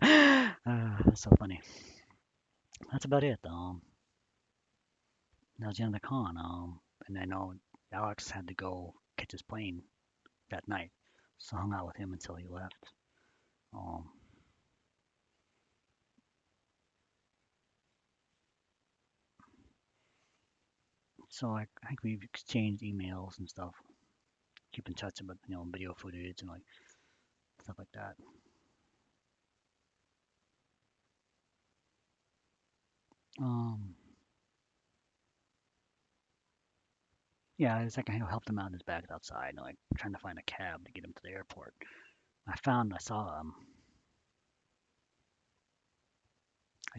That's so funny. That's about it. That was the end of the con. And I know Alex had to go catch his plane that night, so I hung out with him until he left. Um, so I think we've exchanged emails and stuff keep in touch about video footage and like stuff like that. Um, yeah, it's like I helped him out in his bags outside, and like trying to find a cab to get him to the airport. I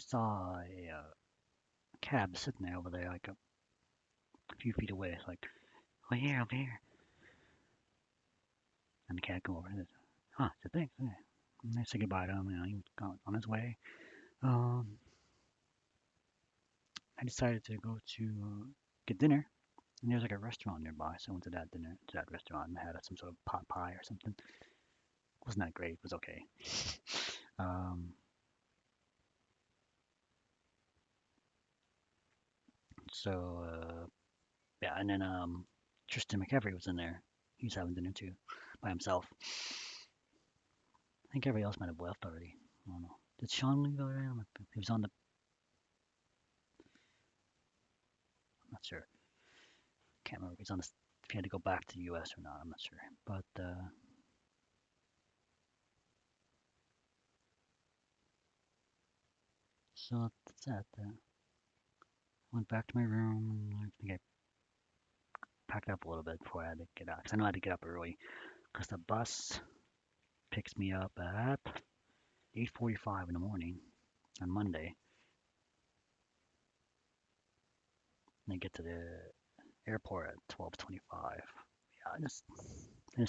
saw a cab sitting there over there, like a few feet away. It's like, oh yeah, over here. And the cab come over and says, huh, so thanks. Yeah. And I said goodbye to him. He was on his way. Um, I decided to go to get dinner, and there's like a restaurant nearby. So I went to that restaurant, and had some sort of pot pie or something. Wasn't that great? It was okay. Um, so yeah, and then Tristan McEvery was in there. He was having dinner too, by himself. I think everybody else might have left already. I don't know. Did Sean leave already? He was on the. I'm not sure. Can't remember if he's on the. If he had to go back to the U.S. or not, I'm not sure. But so that's that. Went back to my room, and I think I packed up a little bit before I had to get out. Cause I know I had to get up early. Cause the bus picks me up at 8:45 in the morning on Monday, and I get to the airport at 12:25. Yeah, I just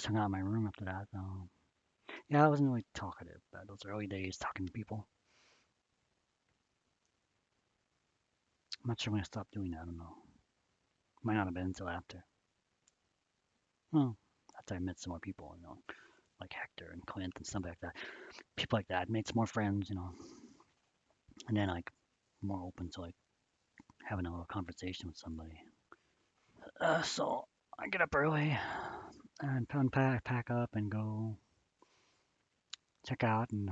hung out in my room after that. Yeah, I wasn't really talkative. Those early days, talking to people. I'm not sure when I stopped doing that. I don't know. Might not have been until after. Well, after I met some more people, like Hector and Clint and stuff like that. People like that, made some more friends, and then like more open to like having a little conversation with somebody. So I get up early and pack up and go check out in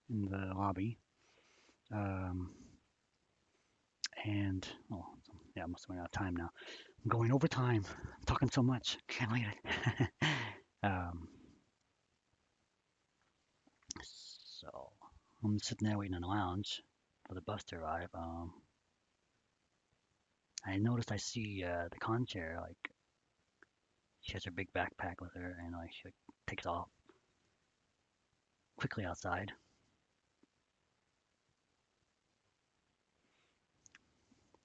the lobby. Um, and oh, yeah, I must have run out of time now. I'm going over time. I'm talking so much. Can't wait it. um, so I'm sitting there waiting in the lounge for the bus to arrive. I noticed I see the con chair, like she has her big backpack with her, and like she like, takes off quickly outside,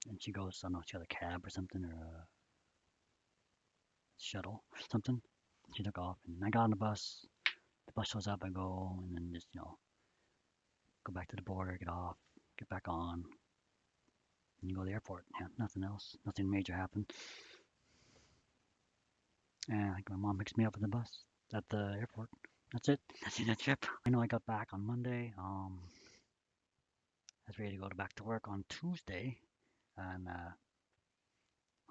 and she goes, I don't know, she had a cab or something or a shuttle, something. She took off, and I got on the bus. The bus shows up, I go, and then just go back to the border, get off, get back on, and you go to the airport. Yeah, nothing else, nothing major happened. And like my mom picks me up at the bus at the airport. That's it. That's the trip. I know I got back on Monday. I was ready to go back to work on Tuesday, and my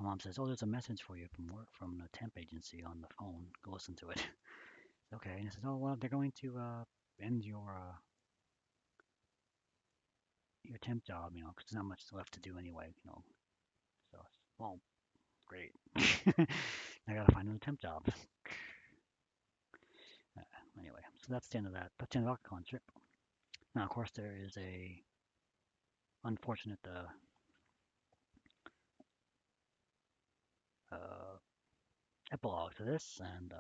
mom says, "Oh, there's a message for you from work from the temp agency on the phone. Go listen to it." Okay, and I says, "Oh well, they're going to end your temp job, 'cause there's not much left to do anyway. So, well, great. I gotta find another temp job. Uh, anyway, so that's the end of that. That's the end of Aka Kon trip. Now, of course, there is a unfortunate uh, epilogue to this, and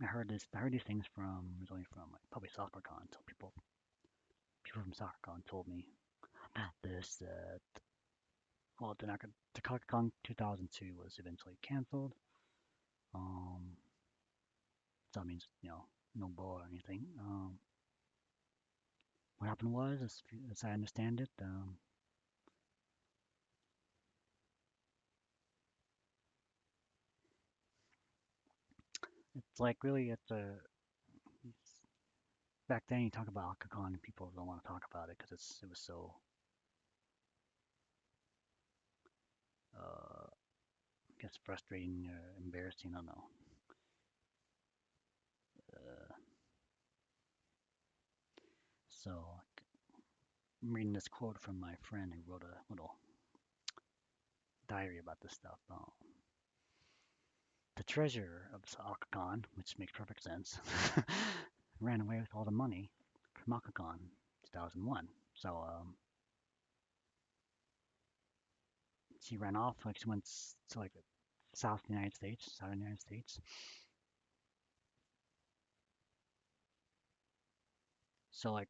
I heard this. I heard these things from originally from like, probably SoccerCon. So people from SoccerCon told me this that well, the SoccerCon 2002 was eventually canceled. Um, so that means no ball or anything. What happened was, as I understand it, it's like really back then you talk about Aka Kon and people don't want to talk about it because it was so I guess frustrating or embarrassing. I don't know. Uh, so I'm reading this quote from my friend who wrote a little diary about this stuff. The treasurer of Aka Kon, which makes perfect sense, ran away with all the money from Aka Kon 2001. So she ran off, like she went to like South United States, Southern United States. So like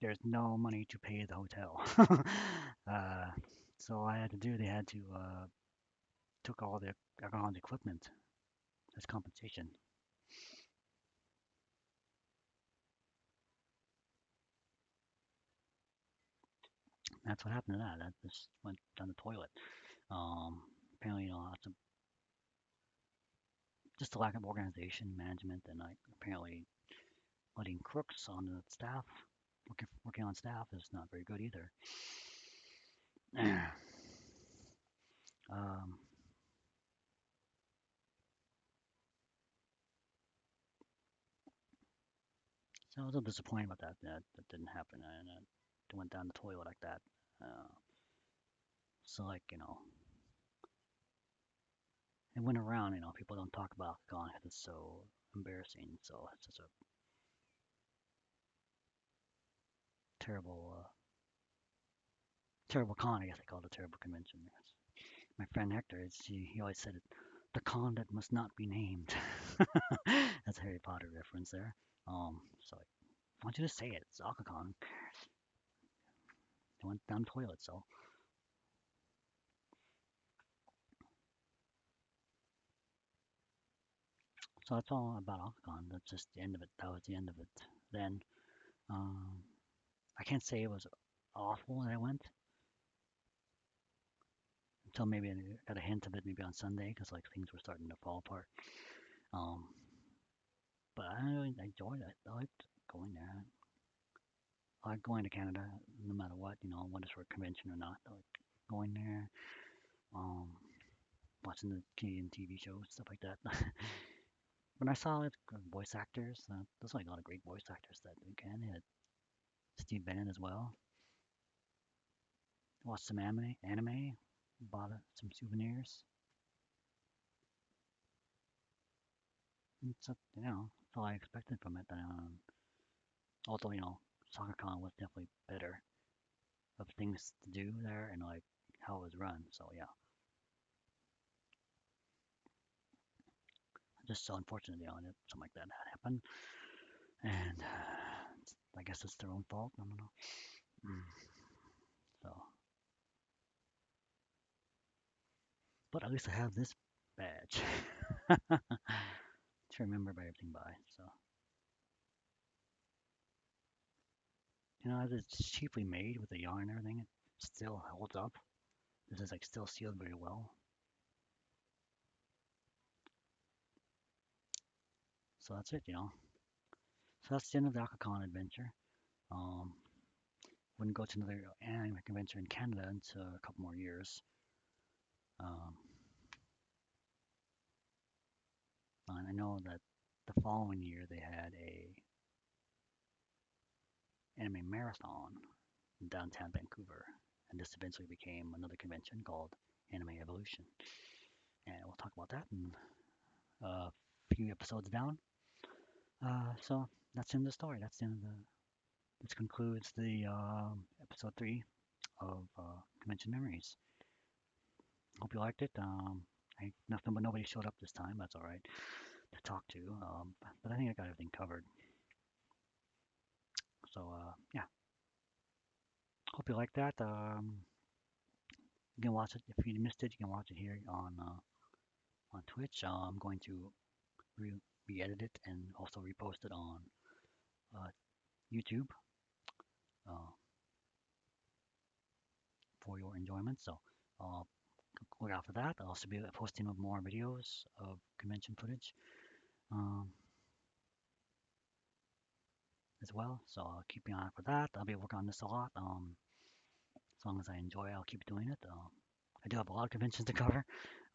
there's no money to pay the hotel. uh, so all I had to do, they had to took all the alcohol equipment as compensation. That's what happened to that. That just went down the toilet. Um, Apparently, lots of just a lack of organization, management, and like apparently letting crooks on the staff, working on staff is not very good either. um, so I was a little disappointed about that. That didn't happen, and it went down the toilet like that. Uh, so like it went around. People don't talk about Gone because it's so embarrassing. So it's just a terrible, terrible con. I guess they call it a terrible convention. My friend Hector, he always said it, the con that must not be named. That's a Harry Potter reference there. So I want you to say it. It's Aka Kon. It went down the toilet. So that's all about Aka Kon. That's just the end of it. That was the end of it. Then um, I can't say it was awful that I went until maybe I got a hint of it maybe on Sunday because like things were starting to fall apart. Um, but I really enjoyed it. I liked going there. I like going to Canada no matter what, whether it's for a convention or not. I like going there, um, watching the Canadian TV shows, stuff like that. When I saw it, voice actors, there's like a lot of great voice actors that do can. They had Steve Bennett as well. Watched some anime, bought some souvenirs. And so, that's all I expected from it. Also, SoccerCon was definitely better of things to do there and like how it was run. So yeah, just so unfortunate, that something like that had happened. And I guess it's their own fault. I don't know. Mm. So, but at least I have this badge to remember everything by. So, as it's cheaply made with the yarn and everything, it still holds up. This is like still sealed very well. So that's it. So that's the end of the Aka Kon adventure. Um, wouldn't go to another anime convention in Canada until a couple more years. Um, and I know that the following year they had a anime marathon in downtown Vancouver, and this eventually became another convention called Anime Evolution. And we'll talk about that in a few episodes down. So that's in the story. That's in the. This concludes the episode 3 of Convention Memories. Hope you liked it. Nothing but nobody showed up this time. That's all right to talk to. But I think I got everything covered. So yeah, hope you like that. You can watch it if you missed it. You can watch it here on Twitch. I'm going to re-edit it and also repost it on uh, YouTube uh, for your enjoyment. So uh, look out for that. I'll also be posting more videos of convention footage um, as well. So keep an eye out for that. I'll be working on this a lot. As long as I enjoy, I'll keep doing it. I do have a lot of conventions to cover.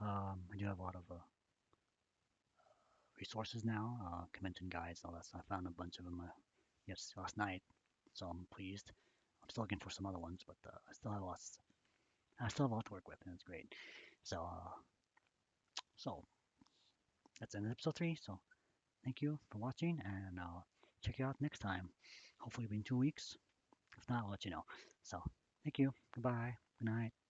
I do have a lot of resources now, convention guides, all that stuff. I found a bunch of them yes last night, so I'm pleased. I'm still looking for some other ones, but I still have lots. I still have a lot to work with, and it's great. So, so that's the end of episode 3. So thank you for watching, and I'll check you out next time. Hopefully, in 2 weeks. If not, I'll let you know. So thank you. Goodbye. Good night.